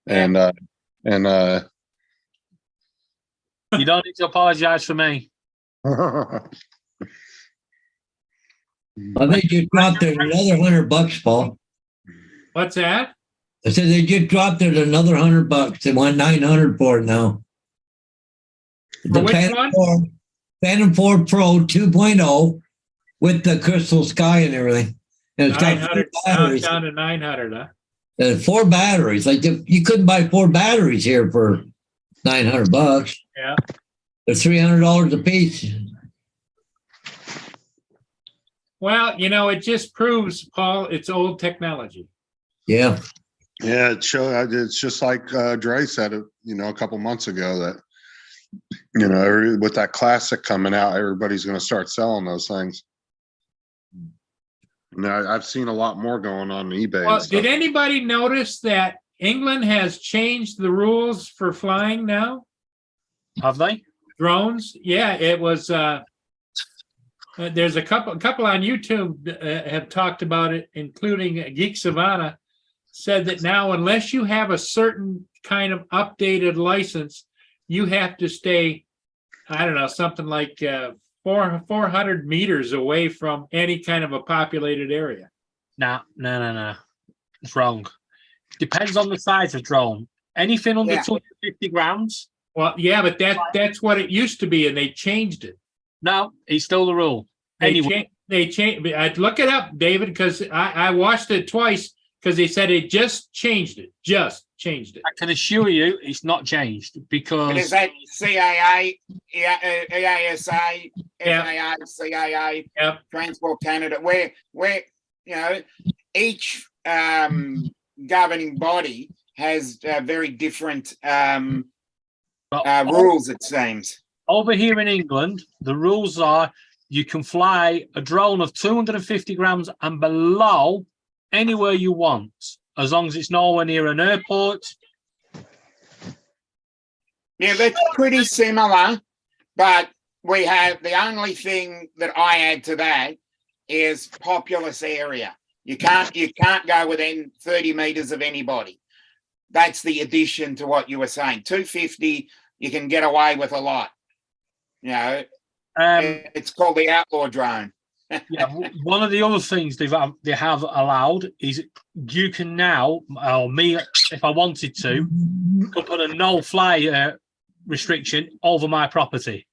You don't need to apologize for me. I think you dropped it another $100, Paul. What's that? I said they just dropped it another $100. They want $900 for it now. For which one? Phantom 4 Pro 2.0 with the crystal sky and everything. And it's got 900, batteries. down to 900, huh? And 4 batteries. Like you couldn't buy 4 batteries here for $900. Yeah. They're $300 a piece. Well, it just proves, Paul, it's old technology. Yeah. Yeah, it's just like Dre said, a couple months ago that, with that classic coming out, everybody's going to start selling those things. Now, I've seen a lot more going on eBay. Well, did anybody notice that England has changed the rules for flying now? Have they? Drones? Yeah, it was There's a couple on YouTube have talked about it, including Geek Savannah, said that now unless you have a certain kind of updated license, you have to stay, I don't know, something like 400 meters away from any kind of a populated area. No. It's wrong. Depends on the size of drone. Anything under Yeah. 250 grams. Well, yeah, but that's what it used to be, and they changed it. No, it's still the rule. Anyway, They changed. I'd look it up, David, because I watched it twice because they said it just changed it. I can assure you it's not changed But is because that CAA, EASA, FAA, CAA, Yep. Transport Canada, where each governing body has very different rules, it seems. over here in England, the rules are you can fly a drone of 250 grams and below anywhere you want, as long as it's nowhere near an airport. Yeah, that's pretty similar, but we have the only thing that I add to that is populous area. You can't go within 30 meters of anybody. That's the addition to what you were saying. 250, you can get away with a lot. It's called the outlaw drone. Yeah, one of the other things they have allowed is you can now, or me, if I wanted to, could put a no-fly restriction over my property.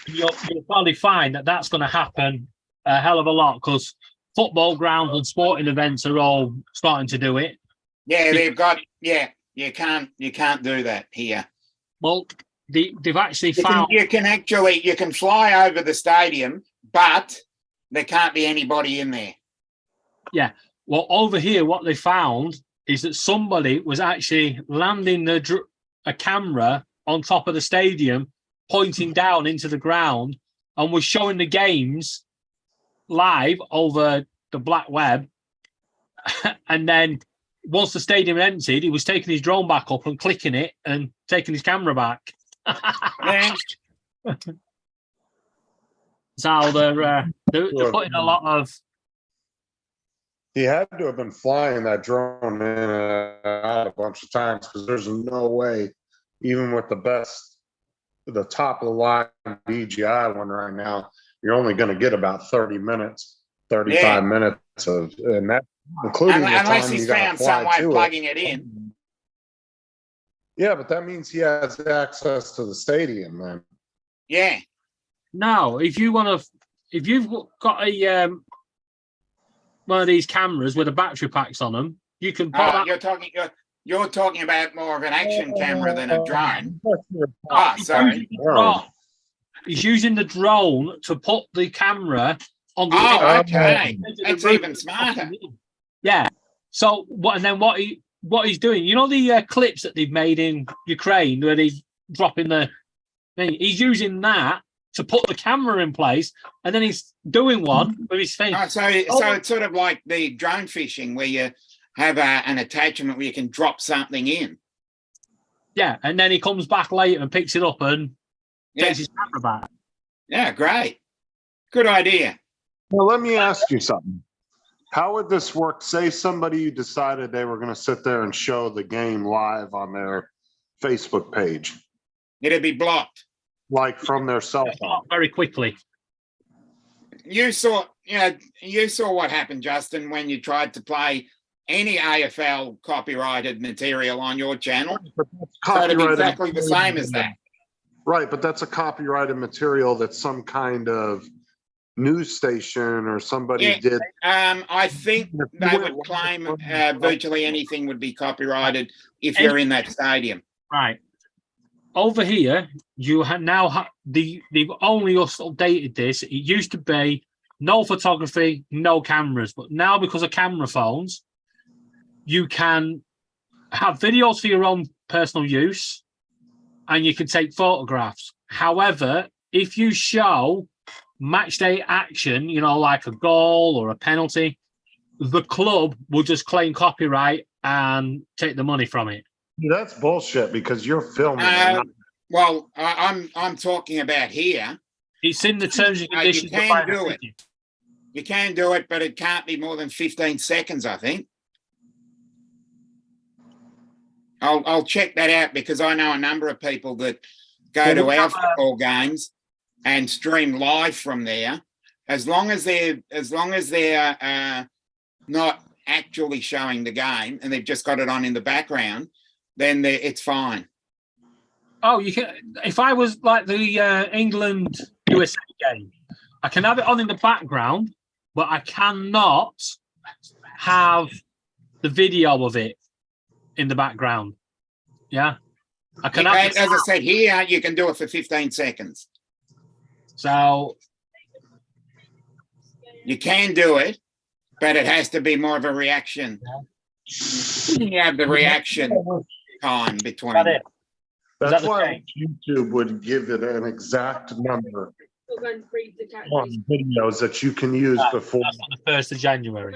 You'll probably find that that's going to happen a hell of a lot because football grounds and sporting events are all starting to do it. Yeah, they've got. Yeah, you can't do that here. Well, they've actually You found. you can fly over the stadium, but there can't be anybody in there. Yeah. Well, over here, what they found is that somebody was actually landing a camera on top of the stadium, pointing down into the ground, and was showing the games live over the black web. And then once the stadium emptied, he was taking his drone back up and clicking it and taking his camera back. Yeah. So they're putting a lot of. He had to have been flying that drone in and out a bunch of times because there's no way, even with the top of the line DJI one right now, you're only going to get about 30 minutes, 35 minutes of, and that including the Unless time he's you gotta found fly some way to of it. plugging it in. Yeah, but that means he has access to the stadium then. Yeah. No, if you've got a one of these cameras with the battery packs on them, you can put that. You're talking about more of an action camera than a drone. Sorry. He's using the drone to put the camera on the. Oh, okay. That's even smarter. Yeah. So what he's doing, the clips that they've made in Ukraine where he's dropping the thing, he's using that to put the camera in place, and then he's doing one with his thing. So it's sort of like the drone fishing where you have an attachment where you can drop something in. Yeah, and then he comes back later and picks it up and takes his camera back. Yeah, great. Good idea. Well, let me ask you something. How would this work? Say somebody decided they were going to sit there and show the game live on their Facebook page, It'd be blocked. like from their cell phone. Very quickly. You saw what happened, Justin, when you tried to play any AFL copyrighted material on your channel. So it'd be exactly the same as that. Right, but that's a copyrighted material that some kind of news station or somebody did. I think they would claim virtually anything would be copyrighted if you're in that stadium. Right. Over here, you now they've only just updated this. It used to be no photography, no cameras, but now because of camera phones, you can have videos for your own personal use, and you can take photographs. However, if you show match day action, like a goal or a penalty, the club will just claim copyright and take the money from it. That's bullshit because you're filming. Well, I'm talking about here. It's in the terms and No, you conditions. of can buying a do it. ticket. You can do it, but it can't be more than 15 seconds, I think. I'll check that out because I know a number of people that go to our football games and stream live from there. As long as they're not actually showing the game and they've just got it on in the background, then it's fine. Oh, you can. If I was like the England USA game, I can have it on in the background, but I cannot have the video of it in the background. Yeah, I can have As I said here, you can do it for 15 seconds. So You can do it, but it has to be more of a reaction. You have the reaction time between. that it. Is That's that the why change? YouTube would give it an exact number on videos that you can use before. That's on the 1st of January.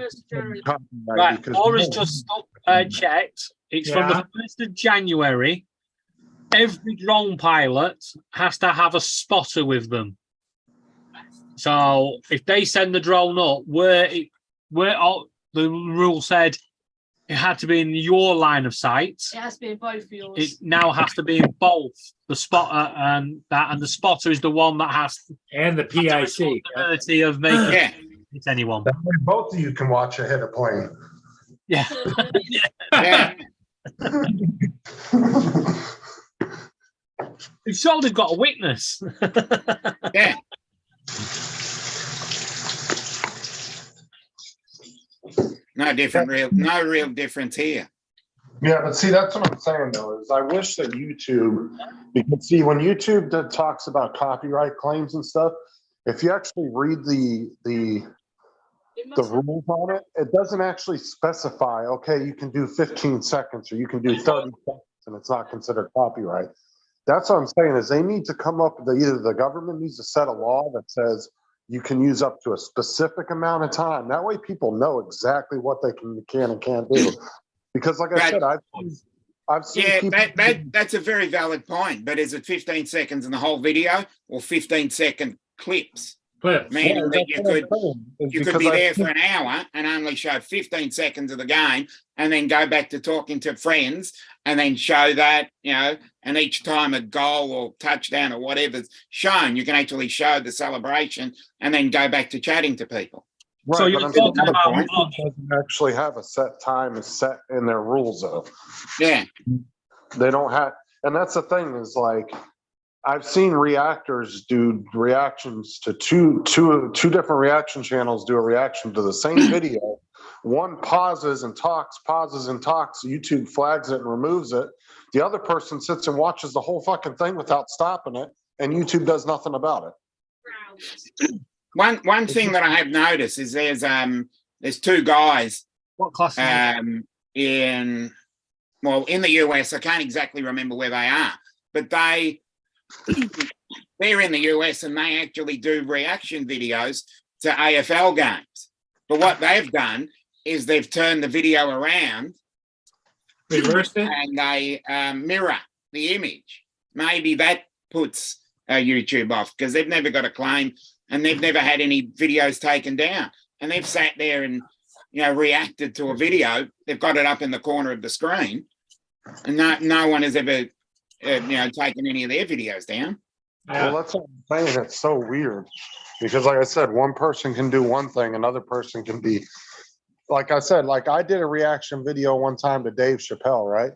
copyright, Right, because Laura's just checked. It's from the 1st of January. Every drone pilot has to have a spotter with them. So if they send the drone up, the rule said it had to be in your line of sight. It has to be in both of yours. It now has to be in both the spotter and the spotter is the one that has And the PIC. the ability of making Yeah. it anyone. that way both of you can watch a hit a plane. Yeah. Yeah. You've sort of got a witness. Yeah. No real difference here. Yeah, but see, that's what I'm saying though, is I wish that YouTube, because see, when YouTube talks about copyright claims and stuff, if you actually read the rules on it, it doesn't actually specify, okay, you can do 15 seconds or you can do 30 seconds and it's not considered copyright. That's what I'm saying is they need to come up with either the government needs to set a law that says you can use up to a specific amount of time. That way people know exactly what they can and can't do. Because like I said, I've seen people. That's a very valid point. But is it 15 seconds in the whole video or 15-second clips? Clips. Meaning that you could be there for an hour and only show 15 seconds of the game and then go back to talking to friends and then show that, and each time a goal or touchdown or whatever's shown, you can actually show the celebration and then go back to chatting to people. Right, So but you're I'm saying talking about YouTube doesn't actually have a set time is set in their rules though. Yeah. They don't have, and that's the thing is like, I've seen reactors do reactions to two different reaction channels do a reaction to the same video. One pauses and talks. YouTube flags it and removes it. The other person sits and watches the whole fucking thing without stopping it, and YouTube does nothing about it. One thing that I have noticed is there's two guys What class? in the US. I can't exactly remember where they are, but they're in the US and they actually do reaction videos to AFL games. But what they've done is they've turned the video around, Reversed it. and they mirror the image. Maybe that puts YouTube off because they've never got a claim and they've never had any videos taken down. And they've sat there and reacted to a video. They've got it up in the corner of the screen, and no one has ever taken any of their videos down. Well, that's what I'm saying. It's so weird because, like I said, one person can do one thing, another person can be. Like I said, like I did a reaction video one time to Dave Chappelle, right?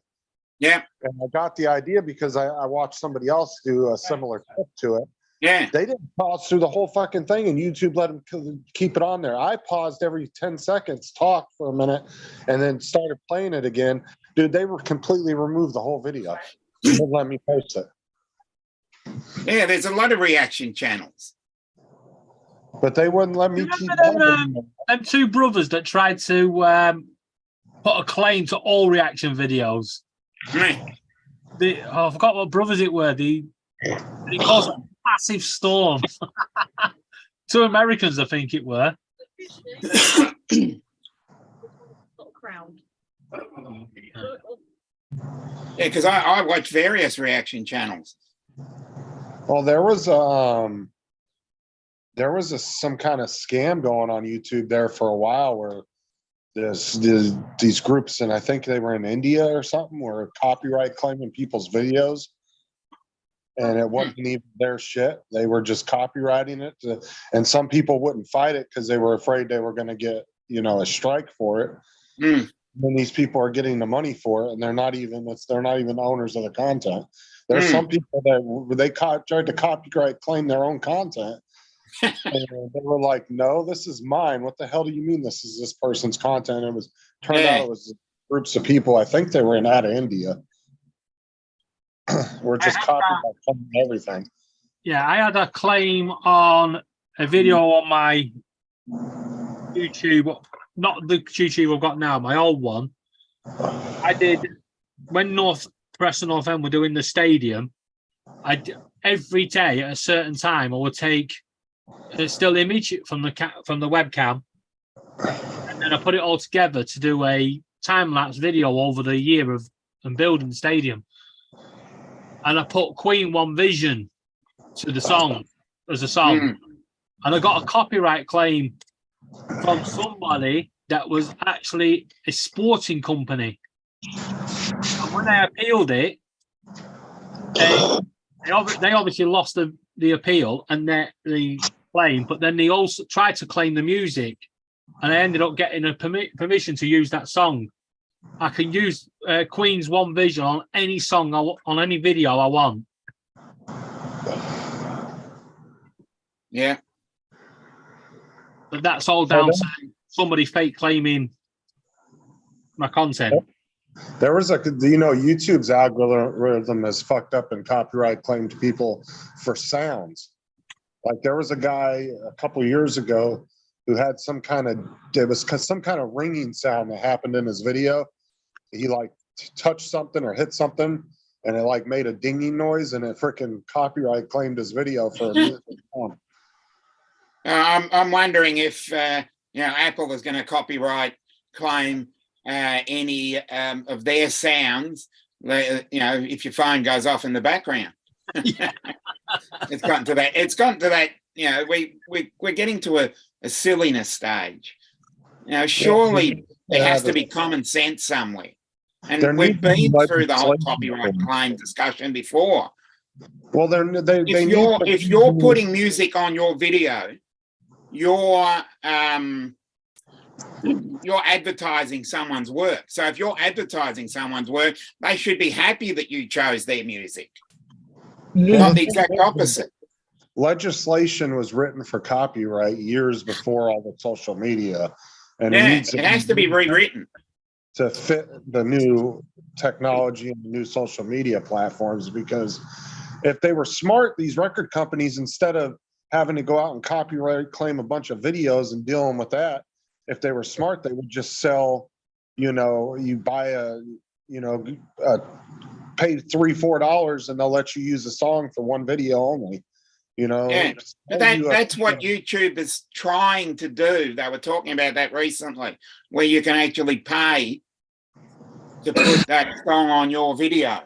Yeah. And I got the idea because I watched somebody else do a similar clip to it. Yeah. They didn't pause through the whole fucking thing, and YouTube let them keep it on there. I paused every 10 seconds, talked for a minute, and then started playing it again. Dude, they were completely removed the whole video. They wouldn't let me post it. Yeah, there's a lot of reaction channels. But they wouldn't let me keep them two brothers that tried to put a claim to all reaction videos. Right. I forgot what brothers it were. They caused a massive storm. Two Americans, I think it were. Crowned. Yeah, because I watch various reaction channels. Well, there was there was some kind of scam going on YouTube there for a while where these groups, and I think they were in India or something, were copyright claiming people's videos. And it wasn't even their shit. They were just copywriting it. And some people wouldn't fight it because they were afraid they were going to get, a strike for it. Mm. When these people are getting the money for it, and they're not even owners of the content. There's some people that they tried to copyright claim their own content. And they were like, "No, this is mine. What the hell do you mean this is this person's content?" It turned out it was groups of people. I think they were out of India. We're just copyright claiming everything. Yeah, I had a claim on a video on my YouTube, not the YouTube I've got now, my old one. I did when Preston North End were doing the stadium. Every day at a certain time, I would take a still image from the webcam, and then I put it all together to do a time lapse video over the year of building the stadium. And I put Queen One Vision to the song as a song, and I got a copyright claim from somebody that was actually a sporting company. And when I appealed it, they obviously lost the appeal and the claim, but then they also tried to claim the music, and I ended up getting a permission to use that song. I can use Queen's One Vision on any song, on any video I want. Yeah. But that's all down to somebody fake claiming my content. There was YouTube's algorithm is fucked up and copyright claimed people for sounds. Like there was a guy a couple years ago who had some kind of ringing sound that happened in his video. He like touched something or hit something, and it like made a dinging noise, and it freaking copyright claimed his video for a music song. I'm wondering if Apple is going to copyright claim any of their sounds. If your phone goes off in the background. It's gotten to that. We're getting to a silliness stage. Surely there has to be common sense somewhere. And we've been through the whole copyright claim discussion before. Well, if you're putting music on your video, you're advertising someone's work. So if you're advertising someone's work, they should be happy that you chose their music. Not the exact opposite. Legislation was written for copyright years before all the social media, and it has to be rewritten to fit the new technology and the new social media platforms. Because if they were smart, these record companies, instead of having to go out and copyright claim a bunch of videos and dealing with that, if they were smart, they would just sell, you buy pay $3-4 and they'll let you use a song for one video only. But that's what YouTube is trying to do. They were talking about that recently, where you can actually pay to put that song on your video.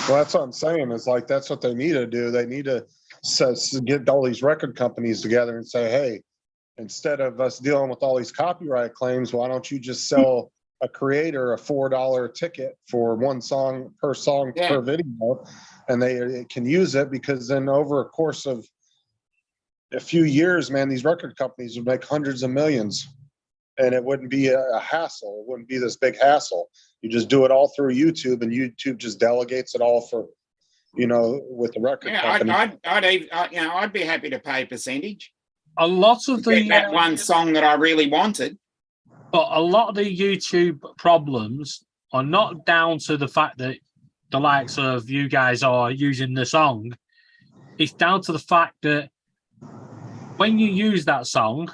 Well, that's what I'm saying. Is like that's what they need to do. They need to get all these record companies together and say, "Hey, instead of us dealing with all these copyright claims, why don't you just sell a creator a $4 ticket for one song per video, and they can use it, because then over a course of a few years, man, these record companies would make hundreds of millions, and it wouldn't be a hassle. It wouldn't be this big hassle. You just do it all through YouTube, and YouTube just delegates it all for, with the record company. I'd be happy to pay a percentage. A lot of that one song that I really wanted. But a lot of the YouTube problems are not down to the fact that the likes of you guys are using the song. It's down to the fact that when you use that song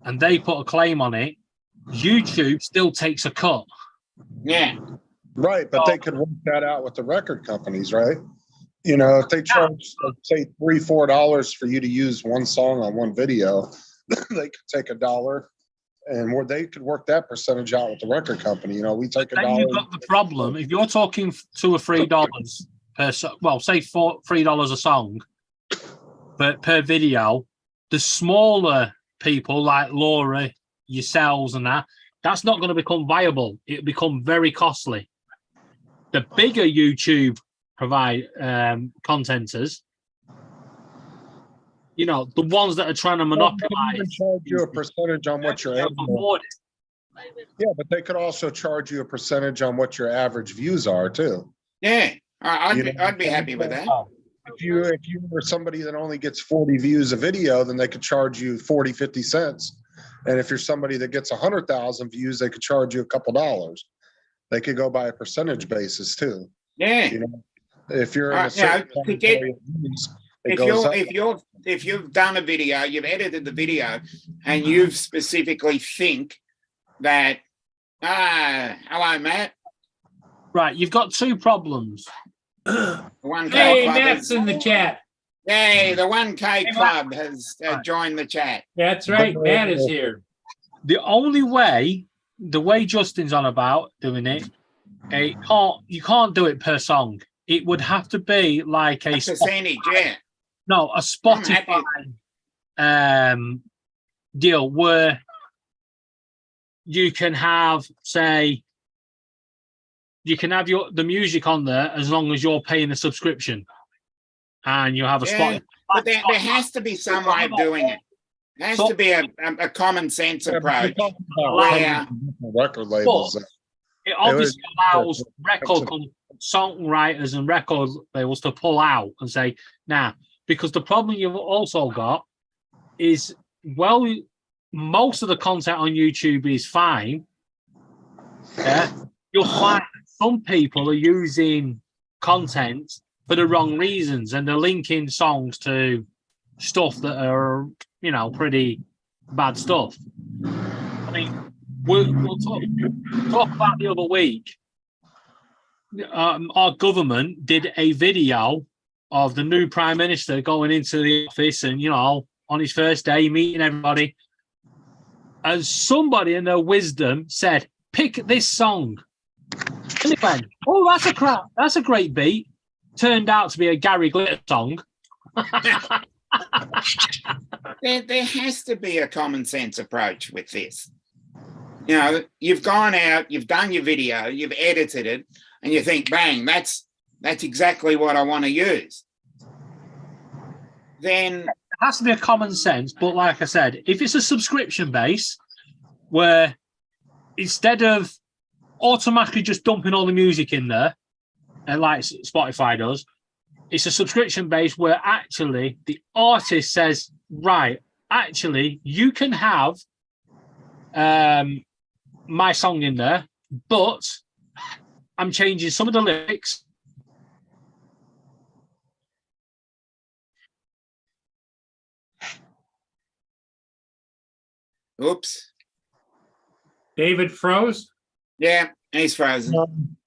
and they put a claim on it, YouTube still takes a cut. Yeah. Right, but they could work that out with the record companies, right? If they charge, say, $3-4 for you to use one song on one video, they could take $1. And they could work that percentage out with the record company. We take $1. Then you've got the problem. If you're talking $2 or $3 per, say $3 a song, per video. The smaller people like Laura, yourselves, and that's not going to become viable. It'll become very costly. The bigger YouTube contenters, you know, the ones that are trying to monopolize. Charge you a percentage on what your yeah, but they could also charge you a percentage on what your average views are too. Yeah, You know, I'd be happy with that. If you were somebody that only gets 40 views a video, then they could charge you 40, 50 cents. And if you're somebody that gets 100,000 views, they could charge you a couple dollars. They could go by a percentage basis too. Yeah. You know, if you're in a Yeah, certain to get- category of views, it goes up. if you've done a video, you've edited the video, and you specifically think that, hello, Matt. Right, you've got two problems. The 1K Hey, Club Matt's has, in the chat. Yay, the 1K Club has joined the chat. That's right. Matt is here. The only way, the way Justin's on about doing it, you can't do it per song. It would have to be like a Percentage, yeah. a Spotify deal where you can have, say, you can have the music on there as long as you're paying a subscription, and you have a Yeah, Spotify. but there has to be some way of doing it. There has to be a common sense approach. Yeah. Record labels. It obviously allows songwriters and record labels to pull out and say, nah, because the problem you've also got is, well, most of the content on YouTube is fine. Yeah. You'll find some people are using content for the wrong reasons, and they're linking songs to stuff that are, you know, pretty bad stuff. I mean, we'll talk about the other week. Our government did a video of the new Prime Minister going into the office and, you know, on his first day meeting everybody. And somebody in their wisdom said, pick this song. And it went, oh, that's a great beat. Turned out to be a Gary Glitter song. There has to be a common sense approach with this. You know, you've gone out, you've done your video, you've edited it, and you think, bang, that's exactly what I want to use. Then It has to be a common sense, but like I said, if it's a subscription base where instead of automatically just dumping all the music in there, and like Spotify does, it's a subscription base where actually the artist says, right, actually, you can have my song in there, but I'm changing some of the lyrics. oops. David froze. Yeah, he's frozen.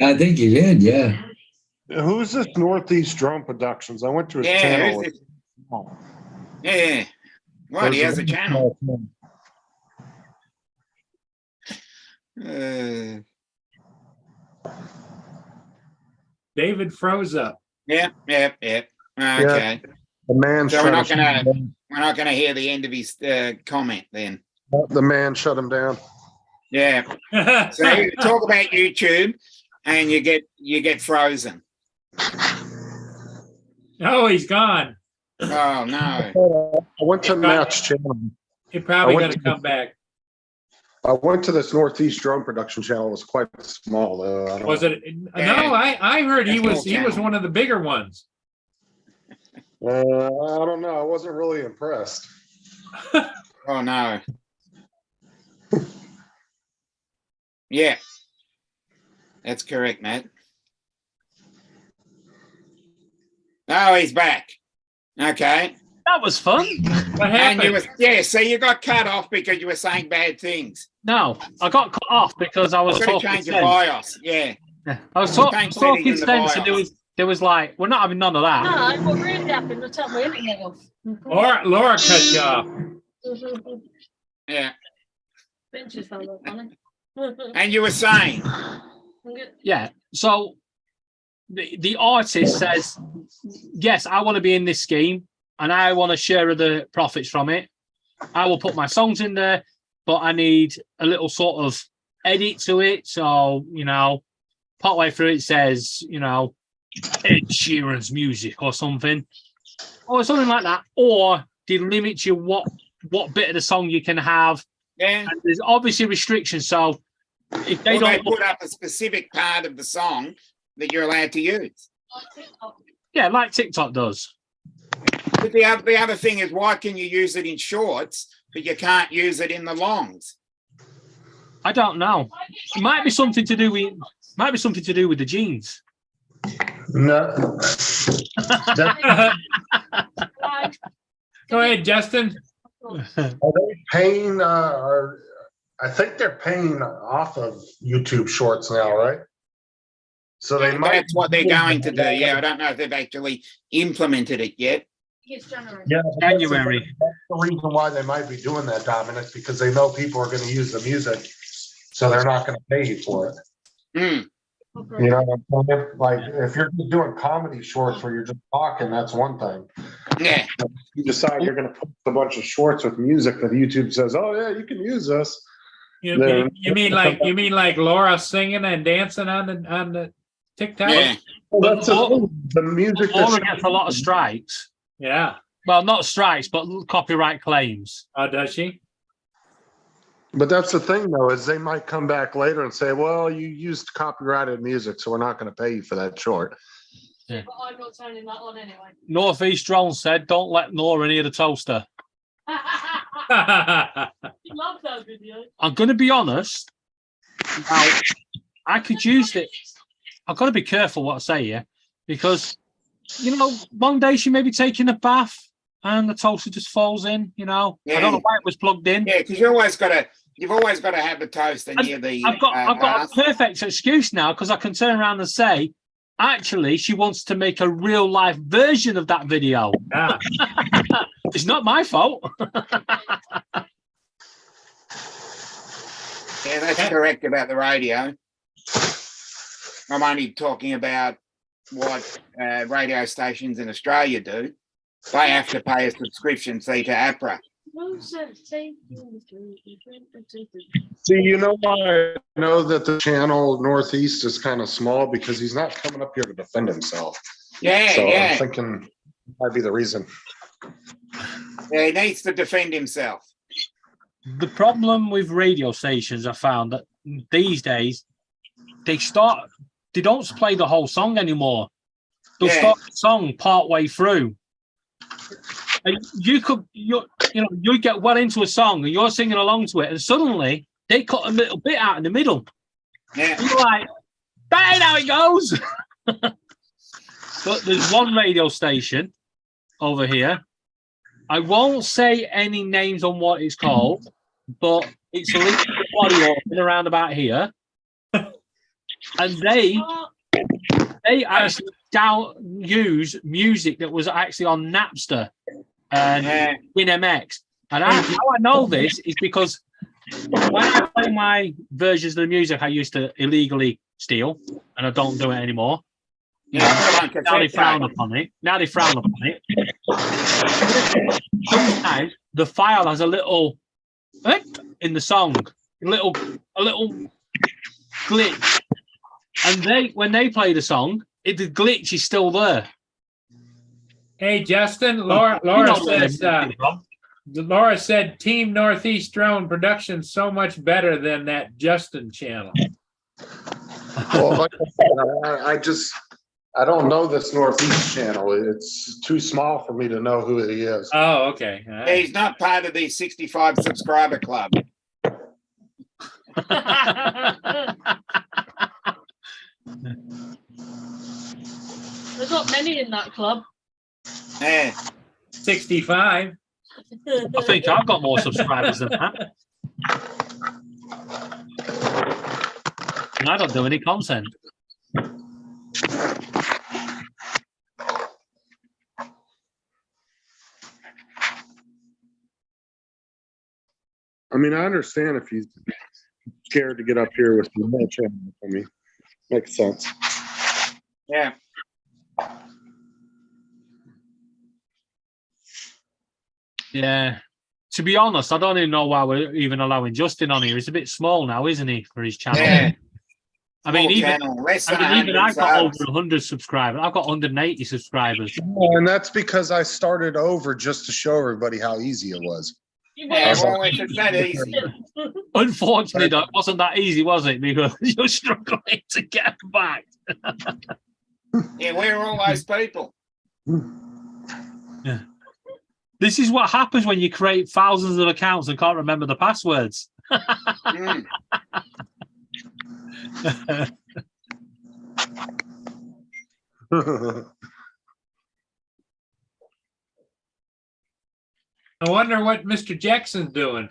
I think you did, yeah. Who's this Northeast Drone Productions? I went to his Yeah, channel. who's Yeah. What, he has a channel? David froze up. Yep. Okay. The man So we're shut not him gonna down. we're not gonna hear the end of his comment then. The man shut him down. Yeah. So you talk about YouTube and you get frozen. Oh, he's gone. Oh no. I went to Matt's channel. He probably I got went to to- come back. I went to this Northeast Drone Production channel. It was quite small though. I don't Was know. it? No, I heard he was one of the bigger ones. I don't know. I wasn't really impressed. Oh no. Yeah. That's correct, Matt. Oh, he's back. Okay. That was fun. What And you happened? so you got cut off because you were saying bad things. No, I got cut off because I was Got to talking change your sense. BIOS. Yeah. I was Thanks for talking letting in the sense, and BIOS. there was like, we're not having none of that. No, what really happened, I turned my internet off. Laura cut you off. Yeah. Benches fell off, funny. And you were saying, Yeah. So the artist says, yes, I want to be in this scheme. and I want a share of the profits from it, I will put my songs in there, but I need a little sort of edit to it. So, partway through it says, Ed Sheeran's music or something like that. Or they limit you what bit of the song you can have. Yeah. And there's obviously restrictions. So if they Or they don't put up a specific part of the song that you're allowed to use. yeah, like TikTok does. But the other thing is, why can you use it in shorts, but you can't use it in the longs? I don't know. It might be something to do with the jeans. No. Go ahead, Justin. Are they paying, I think they're paying off of YouTube Shorts now, right? So they might. That's what they're going to do. Yeah, I don't know if they've actually implemented it yet. It's January. Yeah, January. That's the reason why they might be doing that, Dominic, because they know people are going to use the music, so they're not going to pay you for it. Mm. You know what I'm saying? Like, if you're just doing comedy shorts where you're just talking, that's one thing. Yeah. You decide you're going to put a bunch of shorts with music that YouTube says, "Oh yeah, you can use this." You mean like Laura singing and dancing on the TikTok? Yeah. Well, that's the music. Laura That's, gets a lot of strikes. Yeah. Well, not strikes, but copyright claims. Oh, does she? but that's the thing, though, is they might come back later and say, "Well, you used copyrighted music, so we're not going to pay you for that short." But I'm not turning that on anyway. Northeast Drone said, "Don't let Nora near the toaster." You love that video. I'm going to be honest. Now, I could use it. I've got to be careful what I say here, because one day she may be taking a bath and the toaster just falls in. I don't know why it was plugged in. Yeah, because you've always got to have the toaster near the. I've got bath. a perfect excuse now, because I can turn around and say, actually, she wants to make a real life version of that video. Yeah. It's not my fault. Yeah, that's correct about the radio. I'm only talking about what radio stations in Australia do. They have to pay a subscription fee to APRA. See, you know why I know that the channel Northeast is kind of small, because he's not coming up here to defend himself. Yeah, So yeah. I'm thinking might be the reason. Yeah, he needs to defend himself. The problem with radio stations, I found that these days they don't play the whole song anymore. They'll start the song part way through. And you get well into a song and you're singing along to it, and suddenly they cut a little bit out in the middle. Yeah. You're like, that ain't how it goes. But there's one radio station over here. I won't say any names on what it's called, but it's a little body up around about here. And they actually use music that was actually on Napster and WinMX. And how I know this is because when I play my versions of the music I used to illegally steal, and I don't do it anymore. Now they frown upon it. Sometimes the file has a little in the song, a little glitch, and when they play the song, the glitch is still there. Hey, Justin, Laura said Team Northeast Drone production so much better than that Justin channel. Well, like I said, I don't know this Northeast channel. It's too small for me to know who he is. Oh, okay. All right. He's not part of the 65 subscriber club. There's not many in that club. Yeah. 65. I think I've got more subscribers than that. And I don't do any content. I mean, I understand if he's scared to get up here with the whole channel. I mean, makes sense. Yeah. Yeah. To be honest, I don't even know why we're even allowing Justin on here. He's a bit small now, isn't he, for his channel? Yeah. I mean, Small even channel, less than even 100 I've got over subs. 100 subscribers. I've got 180 subscribers. And that's because I started over just to show everybody how easy it was. Yeah, well, it's that easy. Unfortunately, that wasn't that easy, was it? Because you're struggling to get back. Yeah, we're all those people. This is what happens when you create thousands of accounts and can't remember the passwords. Mm. I wonder what Mr. Jackson's doing.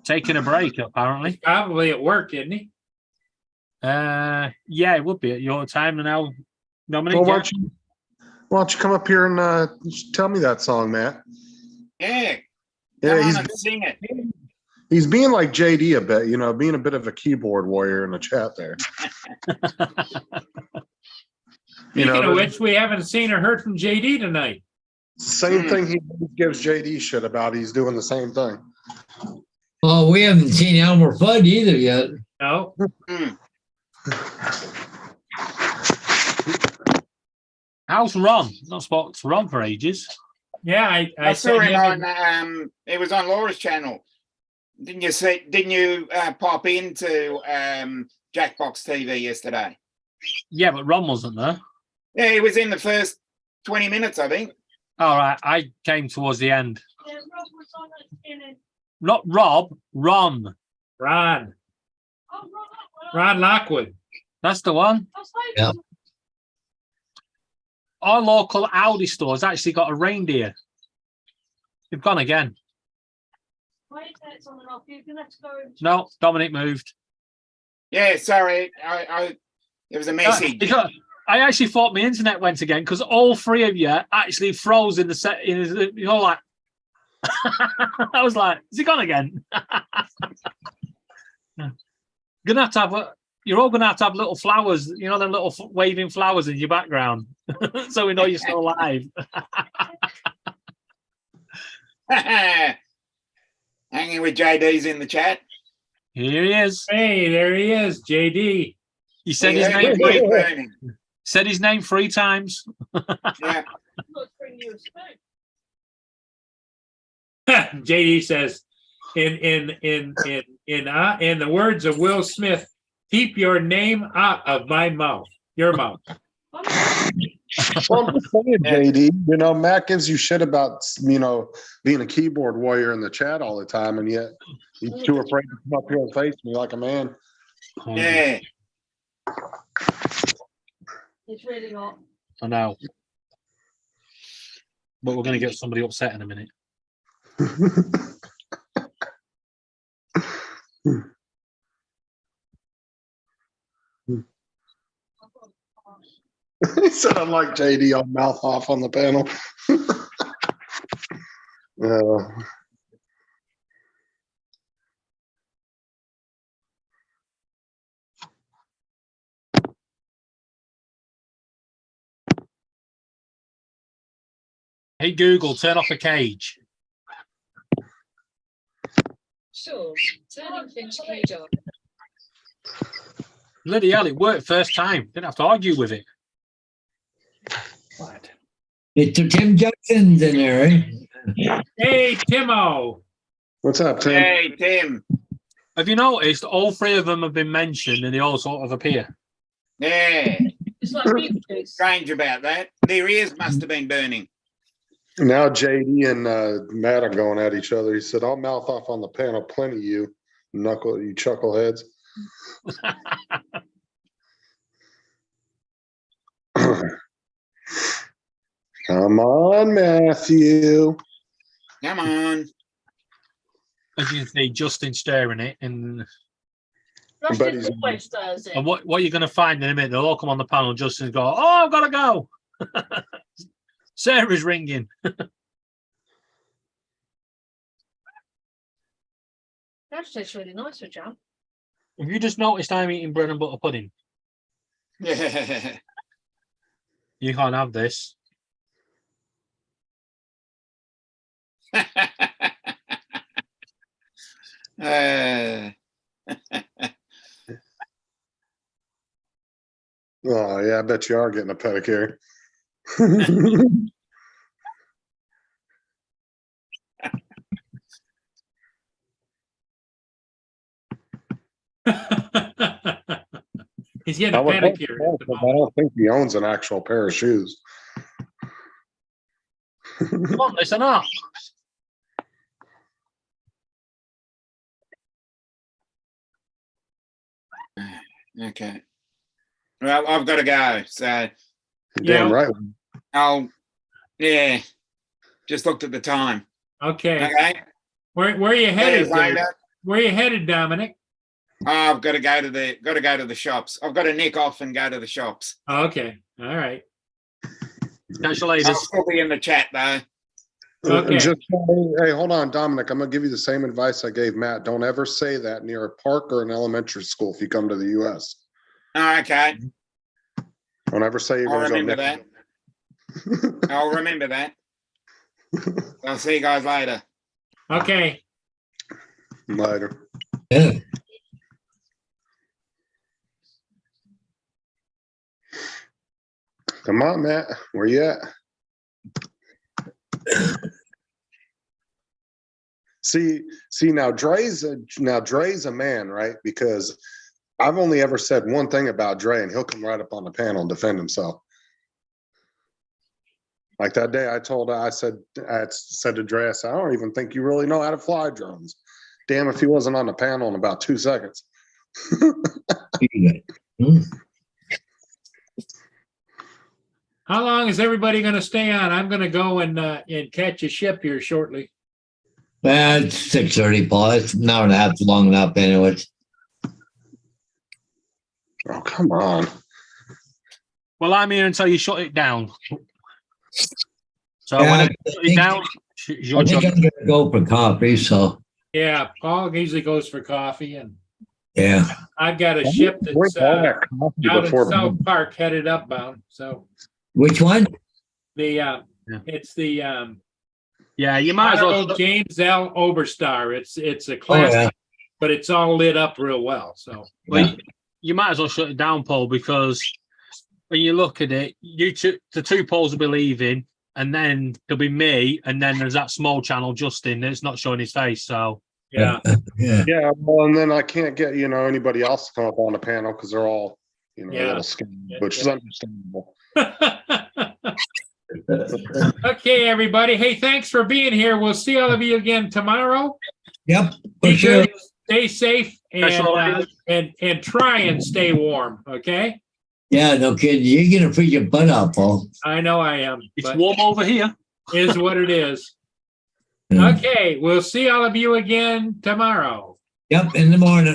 Taking a break, apparently. Probably at work, isn't he? Yeah, it would be at your time now. Dominic, Well, yeah? why don't you come up here and tell me that song, Matt? Yeah, Yeah, come on and sing it. he's being like JD a bit, you know, being a bit of a keyboard warrior in the chat there. Speaking know, of which, we haven't seen or heard from JD tonight. Same thing he gives JD shit about. He's doing the same thing. Oh, we haven't seen Elmer Fudd either yet. No, Mm. How's Ron? Not spoken to Ron for ages. yeah, I saw sent him him on. It was on Laura's channel. Didn't you see? Didn't you pop into Jackbox TV yesterday? Yeah, but Ron wasn't there. Yeah, he was in the first 20 minutes, I think. All right, I came towards the end. Yeah, Rob was on at the beginning. Not Rob, Ron. Ron Oh, Rob, Ron Lockwood. That's the one. I was like, Yeah. Our local Audi store's actually got a reindeer. They've gone again. my internet's on and off. You're gonna have to go. No, Dominic moved. Yeah, sorry. It was a message. Because I actually thought my internet went again because all three of you actually froze in the set. You're all like, I was like, is he gone again? Gonna have to have. You're all gonna have to have little flowers. You know, them little waving flowers in your background, so we know you're still alive. Hanging with JD's in the chat. Here he is. Hey, there he is, JD. He said He his heard name. the beat burning. Said his name 3 times. Yeah. Let's bring you a spoon. JD says, in the words of Will Smith, keep your name out of my mouth, your mouth. Well, I'm just saying, JD, you know, Matt gives you shit about, you know, being a keyboard warrior in the chat all the time, and yet he's too afraid to come up here and face me like a man. Yeah. It's really hot. I know. But we're going to get somebody upset in a minute. He said, I'm like JD on mouth off on the panel. Hey, Google, turn off a cage. Sure, turning Finch cage on. Bloody hell, it worked first time. Didn't have to argue with it. What? It's Tim Jackson's in there, eh? Hey, Timo. What's up, Tim? Hey, Tim. Have you noticed all 3 of them have been mentioned and they all sort of appear? Yeah. It's like beef juice. Strange about that. Their ears must have been burning. Now JD and Matt are going at each other. He said, I'll mouth off on the panel, plenty you chuckleheads. Come on, Matthew. Come on. As you can see, Justin staring it. And Justin he's- always does it. what you're going to find in a minute, they'll all come on the panel. Justin go, oh, I've got to go. Sarah's ringing. That tastes really nice with jam. Have you just noticed I'm eating bread and butter pudding? Yeah. You can't have this. Uh, Oh, yeah, I bet you are getting a pedicure. He's getting I a would hope pedicure. so, at the but I moment. don't think he owns an actual pair of shoes. Come on, listen up. okay. Well, I've got to go. So Damn Yeah. right. yeah, just looked at the time. Okay. Okay. Where are you See you headed there? later. Where are you headed, Dominic? I've got to go to the shops. I've got to nick off and go to the shops. Okay. All right. Catch you I'll later. still be in the chat though. Okay. Hey, hold on, Dominic. I'm gonna give you the same advice I gave Matt. Don't ever say that near a park or an elementary school if you come to the US. Oh, okay. Don't ever say you're I'll gonna go. remember that. I'll remember that. I'll see you guys later. Okay. Later. Yeah. Come on, Matt. Where you at? See now Dre's a man, right? Because I've only ever said one thing about Dre, and he'll come right up on the panel and defend himself. Like that day, I said to Dre, I said, I don't even think you really know how to fly drones. Damn, if he wasn't on the panel in about 2 seconds. How long is everybody going to stay on? I'm going to go and catch a ship here shortly. Well, it's 6:30, Paul. It's an hour and a half long enough anyways. Oh, come on. Well, I'm here until you shut it down. So Yeah, when I I shut it think- down, it's your I think job. I'm gonna go for coffee, so Yeah, Paul usually goes for coffee, and yeah. I've got a ship Drink that's all that coffee out in before South Park headed upbound. So Which one? it's the Yeah, you might as well. Honorable James L. Oberstar. It's a Oh classic, yeah. but it's all lit up real well. So Well, you might as well shut it down, Paul, because when you look at it, the two Pauls will be leaving, and then there'll be me, and then there's that small channel, Justin, that's not showing his face. So yeah. Yeah. Yeah, well, and then I can't get anybody else to come up on the panel because they're all a Yeah. little skinny, which is understandable. Okay, everybody. Hey, thanks for being here. We'll see all of you again tomorrow. Yep. For Be sure. good, stay safe, and try and stay warm. Okay. Yeah, no kidding. You're gonna freeze your butt out, Paul. I know I am. it's But warm over here. is what it is. Yeah. Okay, we'll see all of you again tomorrow. Yep, in the morning.